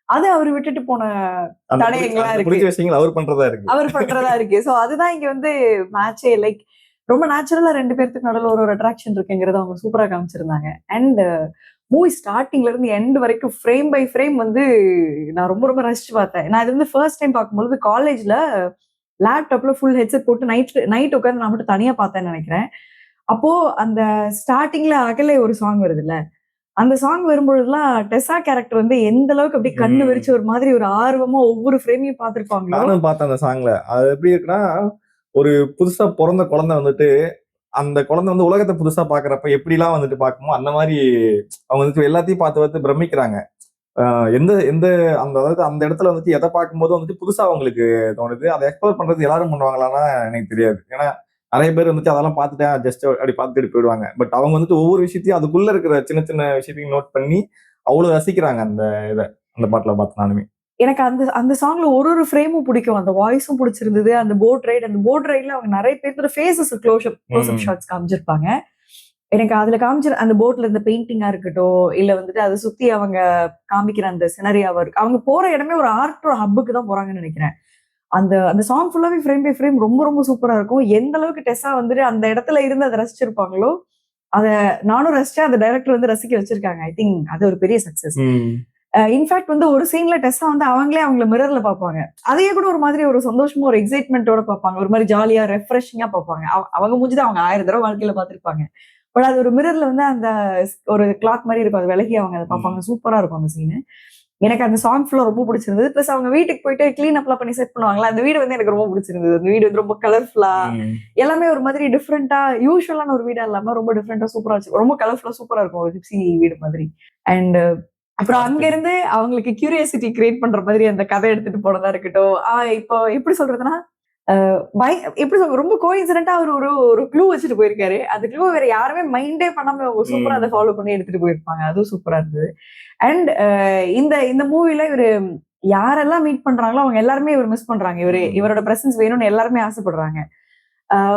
அது அவர் விட்டுட்டு போன தடயங்களா இருக்கு, அவர் பண்றதா இருக்கு. சோ அதுதான் இங்க வந்து மேட்சே. லைக் ரொம்ப நேச்சுரலா 2 பேருக்கு நடுவில் ஒரு அட்ராக்ஷன் இருக்குங்கிறத அவங்க சூப்பரா காமிச்சிருந்தாங்க. அண்ட் மூவி ஸ்டார்டிங்ல இருந்து எண்ட் வரைக்கும் ஃப்ரேம் பை ஃப்ரேம் வந்து நான் ரொம்ப ரொம்ப ரசிச்சு பார்த்தேன். நான் இது வந்து ஃபர்ஸ்ட் டைம் பார்க்கும்போது காலேஜ்ல லேப்டாப்ல ஃபுல் ஹெட்செட் போட்டு நைட் உட்காந்து நான் மட்டும் தனியா பார்த்தேன்னு நினைக்கிறேன். அப்போ அந்த ஸ்டார்டிங்ல அகலே ஒரு சாங் வருது இல்ல, அந்த சாங் வரும்பொழுதுலாம் டெசா கேரக்டர் வந்து எந்த அளவுக்கு அப்படியே கண்ணு விரிச்சு ஒரு மாதிரி ஒரு ஆர்வமா ஒவ்வொரு ஃப்ரேமையும் பார்த்திருப்பாங்க. நானும் பார்த்தேன் அந்த சாங்ல. அது எப்படி இருக்குன்னா, ஒரு புதுசா பிறந்த குழந்தை வந்துட்டு அந்த குழந்தை வந்து உலகத்தை புதுசா பாக்குறப்ப எப்படிலாம் வந்துட்டு பார்க்குமோ அந்த மாதிரி அவங்க வந்துட்டு எல்லாத்தையும் பார்த்து பிரமிக்கிறாங்க. எந்த அதாவது அந்த இடத்துல வந்துட்டு எதை பார்க்கும்போது வந்துட்டு புதுசா அவங்களுக்கு தோணுது. அதை எக்ஸ்ப்ளோர் பண்றது எல்லாரும் பண்ணுவாங்களான்னா எனக்கு தெரியாது. ஏன்னா நிறைய பேர் வந்துட்டு அதெல்லாம் பார்த்துட்டேன் ஜஸ்ட் அப்படி பார்த்துட்டு போயிடுவாங்க. பட் அவங்க வந்துட்டு ஒவ்வொரு விஷயத்தையும் அதுக்குள்ள இருக்கிற சின்ன சின்ன விஷயத்தையும் நோட் பண்ணி அவ்வளவு ரசிக்கிறாங்க அந்த பாட்டுல பார்த்து. நானுமே எனக்கு அந்த சாங்ல ஒரு ஃப்ரேமும் பிடிக்கும். அந்த வாய்ஸும் பிடிச்சிருந்தது. அந்த போட் ரைட்ல அவங்க நிறைய பேர்த்தோட ஃபேஸஸ் க்ளோஸ்அப் ஷாட்ஸ் காமிச்சிருப்பாங்க. எனக்கு அதுல காமிச்சிரு அந்த போட்ல இருந்த பெயிண்டிங்கா இருக்கட்டும், இல்ல வந்துட்டு அதை சுத்தி அவங்க காமிக்கிற அந்த சினரியாவா இருக்கு. அவங்க போற இடமே ஒரு ஆர்ட் ஹப்புக்கு தான் போறாங்கன்னு நினைக்கிறேன். அந்த சாங் ஃபுல்லாவே ஃப்ரேம் பை ஃப்ரேம் ரொம்ப ரொம்ப சூப்பரா இருக்கும். எந்த அளவுக்கு டெஸ்ஸா வந்துட்டு அந்த இடத்துல இருந்து அதை ரசிச்சிருப்பாங்களோ அதை நானும் ரசிச்சேன். அந்த டைரக்டர் வந்து ரசிக்க வச்சிருக்காங்க. ஐ திங்க் அது ஒரு பெரிய சக்சஸ். இன்ஃபேக்ட் வந்து ஒரு சீன்ல டெஸ்ஸா வந்து அவங்கள மிரர்ல பார்ப்பாங்க. அதையே கூட ஒரு மாதிரி ஒரு சந்தோஷமா ஒரு எக்ஸைட்மெண்டோட பார்ப்பாங்க. ஒரு மாதிரி ஜாலியா ரெஃப்ரெஷிங்கா பார்ப்பாங்க. அவங்க முடிஞ்சுதான் அவங்க 1000 தடவை வாழ்க்கையில பார்த்திருப்பாங்க. பட் அது ஒரு மிரர்ல வந்து அந்த ஒரு கிளாக் மாதிரி இருக்கும், அது விலகி அவங்க அதை பார்ப்பாங்க. சூப்பரா இருக்கும் அந்த சீனு. எனக்கு அந்த சாங் ஃபுல்லா ரொம்ப பிடிச்சிருந்தது. பிளஸ் அவங்க வீட்டுக்கு போயிட்டு கிளீன் அப்லாம் பண்ணி செட் பண்ணுவாங்களா, அந்த வீடு வந்து எனக்கு ரொம்ப பிடிச்சிருந்தது. அந்த வீடு வந்து ரொம்ப கலர்ஃபுல்லா, எல்லாமே ஒரு மாதிரி டிஃப்ரெண்டா, யூஸ்வலான ஒரு வீடா இல்லாம ரொம்ப டிஃப்ரெண்டா சூப்பரா வச்சு, ரொம்ப கலர்ஃபுல்லா சூப்பரா இருக்கும் ஒரு ஜிப்சி வீடு மாதிரி. அண்ட் அப்புறம் அங்க இருந்து அவங்களுக்கு கியூரியாசிட்டி கிரியேட் பண்ற மாதிரி அந்த கதை எடுத்துட்டு போனதா இருக்கட்டும். இப்போ எப்படி சொல்றதுன்னா, எப்படி சொல்ற, ரொம்ப கோஇன்சிடென்ட்டா அவர் ஒரு ஒரு க்ளூ வச்சுட்டு போயிருக்காரு. அந்த க்ளூ வேற யாருமே மைண்டே பண்ணாம சூப்பரா அதை ஃபாலோ பண்ணி எடுத்துட்டு போயிருப்பாங்க. அதுவும் சூப்பரா இருந்தது. அண்ட் இந்த இந்த மூவில இவரு யாரெல்லாம் மீட் பண்றாங்களோ அவங்க எல்லாருமே இவர் மிஸ் பண்றாங்க. இவரோட பிரசன்ஸ் வேணும்னு எல்லாருமே ஆசைப்படுறாங்க.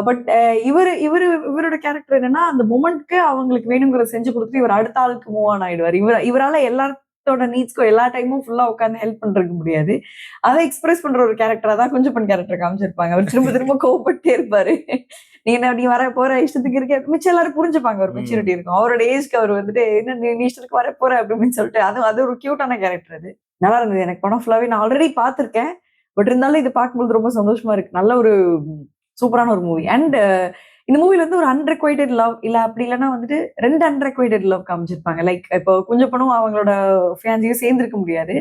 பட் இவரோட கேரக்டர் என்னன்னா, அந்த மொமெண்ட்க்கு அவங்களுக்கு வேணுங்கிறத செஞ்சு கொடுத்துட்டு இவர் அடுத்த ஆளுக்கு மூவ் ஆன் ஆயிடுவாரு. இவரால எல்லாத்தோட நீட்ஸ்க்கும் எல்லா டைமும் ஃபுல்லா உட்காந்து ஹெல்ப் பண்றதுக்கு முடியாது. அதை எக்ஸ்பிரஸ் பண்ற ஒரு கேரக்டரா தான் குஞ்சப்பன் கேரக்டர் காமிச்சிருப்பாங்க. அவர் திரும்ப திரும்ப கோவப்பட்டே இருப்பாரு. நீ வர போற இஷ்டத்துக்கு இருக்க, மிச்சம் எல்லாரும் புரிஞ்சுப்பாங்க, ஒரு மெச்சூரிட்டி இருக்கும். அவரோட ஏஜ்க்கு அவர் வந்துட்டு என்ன நீ இஷ்டத்துக்கு வர போற அப்படின்னு சொல்லிட்டு, அது ஒரு கியூட்டான கேரக்டர். அது நல்லா இருந்தது. எனக்கு படம் ஃபுல்லாவே நான் ஆல்ரெடி பார்த்திருக்கேன். பட் இருந்தாலும் இது பார்க்கும்போது ரொம்ப சந்தோஷமா இருக்கு. நல்ல ஒரு சூப்பரான ஒரு மூவி. அண்ட் இந்த மூவில வந்து ஒரு அன்ரெக்வைட்டட் லவ், இல்ல அப்படி இல்லைன்னா வந்துட்டு 2 அன்ரெக்வைட்டட் லவ் காமிச்சிருப்பாங்க. லைக் இப்போ குஞ்சப்பனும் அவங்களோட ஃபியான்சியும் சேர்ந்திருக்க முடியாது.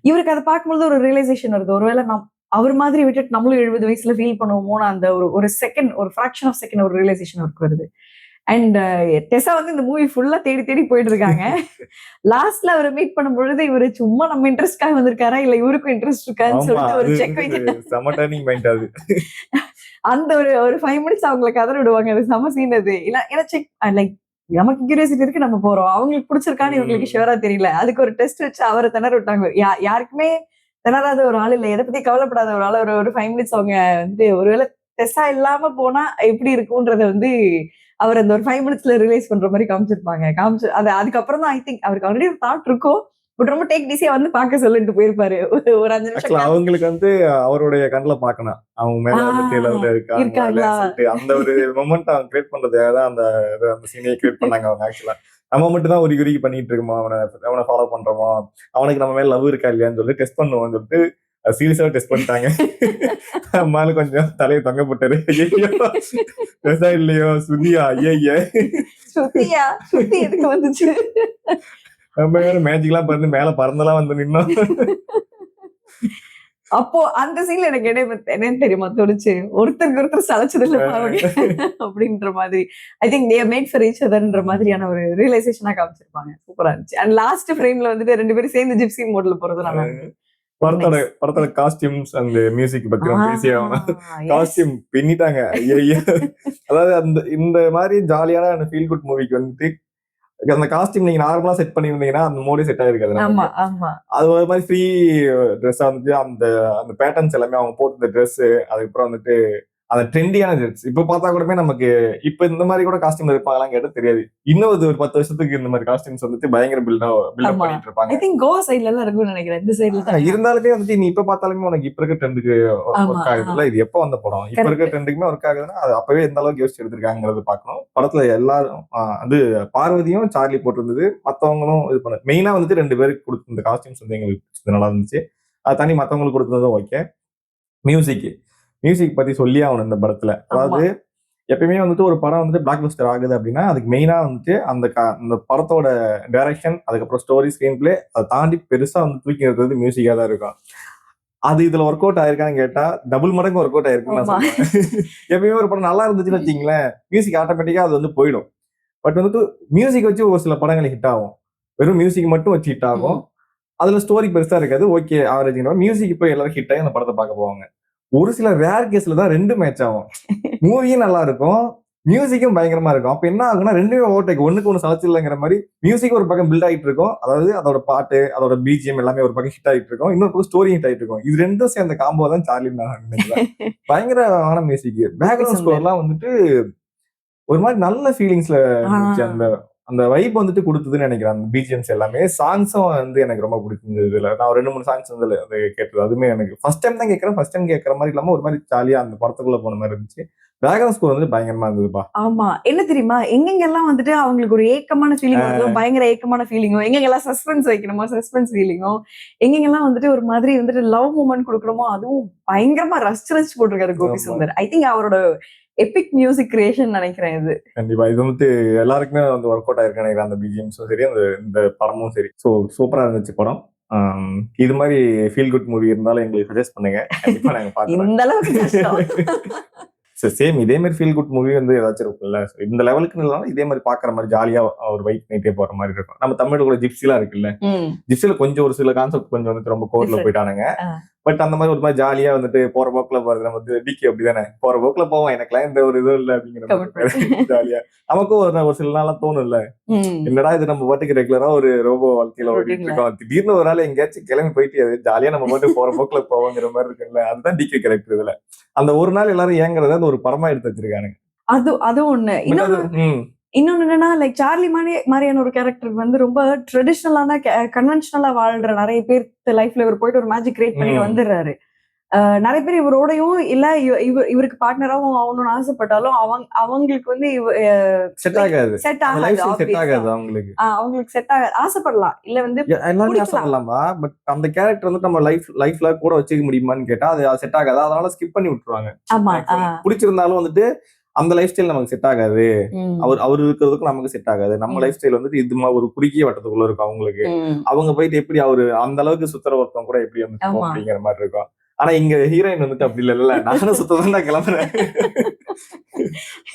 இவருக்கு அதை பார்க்கும்போது ஒரு ரியலைசேஷன் வருது. ஒருவேளை அவர் மாதிரி விட்டுட்டு நம்மளும் 70 வயசுல ஃபீல் பண்ணுவோமோன்னு அந்த ஒரு செகண்ட், ஒரு ஃபிராக்ஷன் ஆஃப் செகண்ட் ஒரு ரியலைசேஷன் அவருக்கு வருது. அண்ட் டெஸா வந்து இந்த மூவி ஃபுல்லா தேடி தேடி போயிட்டு இருக்காங்க. லாஸ்ட்ல அவரை மீட் பண்ணும் பொழுது இவரு சும்மா நம்ம இன்ட்ரெஸ்ட்காக வந்திருக்காரா இல்ல இவருக்கும் இன்ட்ரெஸ்ட் இருக்கான்னு சொல்லிட்டு ஒரு செக் வைக்க, அந்த ஒரு 5 மினிட்ஸ் அவங்களை கதற விடுவாங்க. அது செம சீன். அது இல்ல ஏன்னா செக் லைக் நமக்கு கியூரியாசிட்டி இருக்கு, நம்ம போறோம், அவங்களுக்கு பிடிச்சிருக்கான்னு இவங்களுக்கு ஷுவரா தெரியல. அதுக்கு ஒரு டெஸ்ட் வச்சு அவரை திணற விட்டாங்க. யாருக்குமே திணறாத ஒரு ஆள் இல்ல, எதை பத்தி கவலைப்படாத ஒரு ஆள் ஒரு 5 மினிட்ஸ் அவங்க வந்து ஒருவேளை டெஸ்டா இல்லாம போனா எப்படி இருக்கும்ன்றத வந்து அவர் அந்த ஒரு 5 மினிட்ஸ்ல ரிலைஸ் பண்ற மாதிரி காமிச்சு அது அதுக்கப்புறம் தான் ஐ திங்க் அவருக்கு ஆல்ரெடி ஒரு தாட் இருக்கும். பட் ரொம்ப டேக் டிசியா வந்து பார்க்க சொல்லிட்டு போயிருப்பாரு. ஒரு 5 நிமிஷம் அவங்களுக்கு வந்து அவருடைய கண்ணுல பாக்கணும், அவங்க மேல வந்து லவ்ல இருக்காங்களா அந்த ஒரு மொமெண்ட் அவங்க கிரியேட் பண்றதுக்காக தான் அந்த சீனையை கிரியேட் பண்ணாங்க அவங்க. ஆக்சுவலா நம்ம மட்டும் தான் ஒரு குறுகி பண்ணிட்டு இருக்கோமா, அவனை ஃபாலோ பண்றோமா, அவனுக்கு நம்ம மேல லவ் இருக்கா இல்லையான்னு சொல்லி டெஸ்ட் பண்ணுவோம்னு சொல்லிட்டு சீரியஸாவே டெஸ்ட் பண்ணிட்டாங்க. அம்மால கொஞ்சம் தலையை தொங்க போட்டாரு. பெருசா இல்லையோ சுதியா, ஐயா சுத்தி எதுக்கு வந்துச்சு, நம்ம வேற மேஜிக் எல்லாம் பறந்து மேல பறந்தெல்லாம் வந்து நின்னோம். அப்போ அந்த சீன்ல எனக்கு என்னன்னு தெரியுமா தோணுச்சு, ஒருத்தருக்கு ஒருத்தர் சலைச்சது இல்ல அப்படின்ற மாதிரி. I think they made for each அதர்ன்ற மாதிரியான ஒரு ரியலைசேஷனா காமிச்சிருப்பாங்க. சூப்பரா இருந்துச்சு. அண்ட் லாஸ்ட் ஃப்ரேம்ல வந்துட்டு 2 பேரும் சேர்ந்து ஜிப்சி மோட்ல போறது நல்லா இருந்துச்சு. படத்தோட காஸ்டியூம்ஸ் அந்த மியூசிக் பத்தி நம்ம பேசியே ஆகணும். காஸ்டியூம் பின்னிட்டாங்க. ஐயா, அதாவது இந்த மாதிரி ஜாலியான ஃபீல் குட் மூவிக்கு வந்துட்டு அந்த காஸ்டியூம் நீங்க நார்மலா செட் பண்ணிருந்தீங்கன்னா அந்த மோடி செட் ஆயிருக்காது. அது ஒரு மாதிரி ஃப்ரீ ட்ரெஸ்ஸா வந்துட்டு அந்த பேட்டர்ன்ஸ் எல்லாமே அவங்க போட்டு ட்ரெஸ், அதுக்கப்புறம் வந்துட்டு அந்த ட்ரெண்டியான ட்ரெஸ் இப்ப பார்த்தா கூடமே நமக்கு இப்ப இந்த மாதிரி கூட காஸ்டியூம் இருப்பாங்களான்னு கேட்டா தெரியாது. இன்னும் ஒரு 10 வருஷத்துக்கு இந்த மாதிரி காஸ்டியூம்ஸ் வந்துட்டு பயங்கர பில்டப் பண்ணிட்டு இருப்பாங்க. ஐ திங்க் கோவா சைடுல எல்லாம் இருக்கும்னு நினைக்கிறேன். இந்த சைடுல தான் இருந்தாலுமே வந்துட்டு நீ இப்ப பார்த்தாலுமே உனக்கு இப்ப இருக்க ட்ரெண்டுக்கு ஒர்க் ஆகுதுல்ல. இது எப்ப வந்த படம், இப்ப இருக்க ட்ரெண்டுக்குமே ஒர்க் ஆகுதுன்னா அது அப்பவே எந்த அளவுக்கு யோசிச்சு எடுத்திருக்காங்கிறது பார்க்கணும். படத்துல எல்லாரும் அது பார்வதியும் சார்லி போட்டிருந்தது, மத்தவங்களும் இது பண்ண மெயினா வந்துட்டு 2 பேருக்கு கொடுத்த காஸ்டியூம்ஸ் வந்து எங்களுக்கு நல்லா இருந்துச்சு. அது தனி மத்தவங்களுக்கு கொடுத்ததும் ஓகே. மியூசிக் பத்தி சொல்லி ஆகணும் இந்த படத்துல. அதாவது எப்பயுமே வந்துட்டு ஒரு படம் வந்துட்டு பிளாக் பஸ்டர் ஆகுது அப்படின்னா அதுக்கு மெயினா வந்துட்டு அந்த படத்தோட டைரக்ஷன், அதுக்கப்புறம் ஸ்டோரி, ஸ்கிரீன் பிளே, அதை தாண்டி பெருசா வந்து தூக்கி நிறுத்துறது மியூசிக்கா தான் இருக்கும். அது இதுல ஒர்க் அவுட் ஆயிருக்கான்னு கேட்டா டபுள் மடங்கு ஒர்க் அவுட் ஆயிருக்குன்னு நான் சொல்லுவேன். எப்பயுமே ஒரு படம் நல்லா இருந்துச்சுன்னு வச்சிங்களேன், மியூசிக் ஆட்டோமேட்டிக்கா அது வந்து போயிடும். பட் வந்துட்டு மியூசிக் வச்சு ஒரு சில படங்கள் ஹிட் ஆகும், வெறும் மியூசிக் மட்டும் வச்சு ஹிட் ஆகும். அதுல ஸ்டோரி பெருசா இருக்காது, ஓகே ஆவரேஜ். மியூசிக் இப்போ எல்லாரும் ஹிட் ஆகி அந்த படத்தை பார்க்க போவாங்க. ஒரு சில ரேர் கேஸ்ல தான் 2 மேட்ச் ஆகும். மூவியும் நல்லா இருக்கும், மியூசிக்கும் பயங்கரமா இருக்கும். அப்ப என்ன ஆகும்னா 2மே ஓவர்டேக், ஒண்ணுக்கு ஒண்ணு சலச்சிடலங்கிற மாதிரி மியூசிக் ஒரு பக்கம் பில்ட் ஆகிட்டு இருக்கும். அதாவது அதோட பாட்டு, அதோட பிஜிஎம் எல்லாமே ஒரு பக்கம் ஹிட் ஆகிட்டு இருக்கும், இன்னொரு பக்கம் ஸ்டோரி ஹிட் ஆகிட்டு இருக்கும். இது 2ம் சேர்ந்த காம்போ தான் சார்லி நான் நினைக்கிறேன். பயங்கரமான மியூசிக், பேக்ரவுண்ட் ஸ்கோர்லாம் வந்துட்டு ஒரு மாதிரி நல்ல ஃபீலிங்ஸ்ல இருந்துச்சு. அந்த வைப் வந்துட்டு கொடுத்ததுன்னு நினைக்கிறேன். அந்த பிஜிஎம்ஸ் எல்லாமே, சாங்ஸும் வந்து எனக்கு ரொம்ப பிடிச்சிருந்தது. இதுல நான் 2-3 சாங்ஸ் வந்து கேட்டது, அதுவுமே எனக்கு ஃபர்ஸ்ட் டைம் தான் கேட்கறேன். ஃபர்ஸ்ட் டைம் கேட்கற மாதிரி இல்லாம ஒரு மாதிரி ஜாலியா அந்த படத்துக்குள்ள போன மாதிரி இருந்துச்சு. பேக்ரவுண்ட் ஸ்கோர் வந்து பயங்கரமா இருந்ததுப்பா. ஆமா, என்ன தெரியுமா, எங்கெங்கெல்லாம் வந்துட்டு அவங்களுக்கு ஒரு ஏக்கமான ஃபீலிங் வருதோ, பயங்கர ஏக்கமான ஃபீலிங்கோ, எங்கெங்கெல்லாம் சஸ்பென்ஸ் வைக்கணுமோ சஸ்பென்ஸ் ஃபீலிங்கோ, எங்கெங்கெல்லாம் வந்துட்டு ஒரு மாதிரி வந்துட்டு லவ் மூமெண்ட் கொடுக்கணுமோ அதுவும் பயங்கரமா ரசிச்சு போட்டிருக்காரு கோபி சுந்தர். ஐ திங்க் அவரோட எபிக் மியூசிக் கிரியேஷன் நினைக்கிறேன் இது. கண்டிப்பா இது வந்து எல்லாருக்குமே வந்து ஒர்க் அவுட் ஆயிருக்கு நினைக்கிறேன். அந்த பிஜிஎம்ஸும் சரி, இந்த படமும் சரி. ஸோ சூப்பரா இருந்துச்சு படம். இது மாதிரி ஃபீல் குட் மூவி இருந்தாலும் எங்களுக்கு சஜஸ்ட் பண்ணுங்க, கண்டிப்பா நாங்க பாக்குறோம். இந்த அளவுக்கு கஷ்டம். சேம் இதே மாதிரி ஃபீல் குட் மூவி வந்து ஏதாச்சும் இருக்கும்ல, இந்த லெவலுக்கு இல்லைனாலும் இதே மாதிரி பாக்குற மாதிரி ஜாலியா ஒரு பைக் நைட்டே போற மாதிரி இருக்கும். நம்ம தமிழ்ல கூட ஜிப்சிலாம் இருக்குல்ல, ஜிப்சில கொஞ்சம் ஒரு சில கான்செப்ட் கொஞ்சம் வந்துட்டு ரொம்ப கோர்ல Different. போயிட்டானுங்க. பட் அந்த மாதிரி ஒரு மாதிரி ஜாலியா வந்துட்டு போற போக்குல போறது, நம்ம வந்து டிகே அப்படிதானே போற போக்குல போவோம், எனக்குலாம் எந்த ஒரு இதுவும் இல்லை அப்படிங்கிற மாதிரி ஜாலியா நமக்கும் ஒரு சில நாள்லாம் தோணும்ல, என்னடா இது நம்ம பாட்டுக்கு ரெகுலரா ஒரு ரோபோ வாழ்க்கையில ஓடிட்டு இருக்கோம், திடீர்னு ஒரு நாள் எங்கேயாச்சும் கிளம்பி போயிட்டு அது ஜாலியா நம்ம பாட்டு போற போக்குல போவோங்கிற மாதிரி இருக்குல்ல, அதுதான் டிகே கேரக்டர் இதுல. அந்த ஒரு நாள் எல்லாரும் ஏங்குறத அந்த ஒரு படமா எடுத்து வச்சிருக்கானுங்க. அது ஒண்ணு. இன்னொன்னு என்னன்னா, லைக் சார்லி மாதிரியான ஒரு கேரக்டர் வந்து ரொம்ப ட்ரெடிஷ்னலான கன்வென்ஷனலா வாழ்ற நிறைய பேர் லைஃப்ல இவர் போயிட்டு ஒரு மேஜிக் கிரியேட் பண்ணிட்டு வந்துடுறாரு. நிறைய பேர் இவரோடையும் இல்ல இவருக்கு பார்ட்னராவும் ஆகணும்னு ஆசைப்பட்டாலும் அவங்களுக்கு வந்து செட் ஆகாது, செட் ஆகாது அவங்களுக்கு. அவங்களுக்கு செட் ஆகாது. ஆசைப்படலாம் இல்ல வந்து எல்லாரும் ஆசைப்படலாமா, பட் அந்த கேரக்டர் வந்து நம்ம லைஃப்ல கூட வச்சுக்க முடியுமான்னு கேட்டா அது செட் ஆகாது, அதனால ஸ்கிப் பண்ணி விட்டுருவாங்க. ஆமா, பிடிச்சிருந்தாலும் வந்துட்டு அந்த லைஃப் ஸ்டைல் நமக்கு செட் ஆகாது, அவர் இருக்கிறதுக்கும் நமக்கு செட் ஆகாது, நம்ம லைஃப் ஸ்டைல் வந்துட்டு இது ஒரு குறுகிய வட்டத்துக்குள்ள இருக்கும் அவங்களுக்கு. அவங்க போயிட்டு எப்படி அவரு அந்த அளவுக்கு சுத்துற ஒருத்தவங்க கூட எப்படி வந்து அப்படிங்கிற மாதிரி இருக்கும். ஆனா இங்க ஹீரோயின் வந்துட்டு அப்படி இல்ல, நானும் சுத்ததான் நான் கிளம்புறேன்,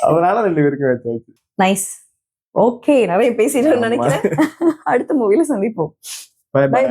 அதனால 2 பேருக்கும் வச்சாச்சு. நைஸ். ஓகே, நிறைய பேசிட்டோம்னு நினைக்கிறேன். அடுத்த மூவில சந்திப்போம். Bye by.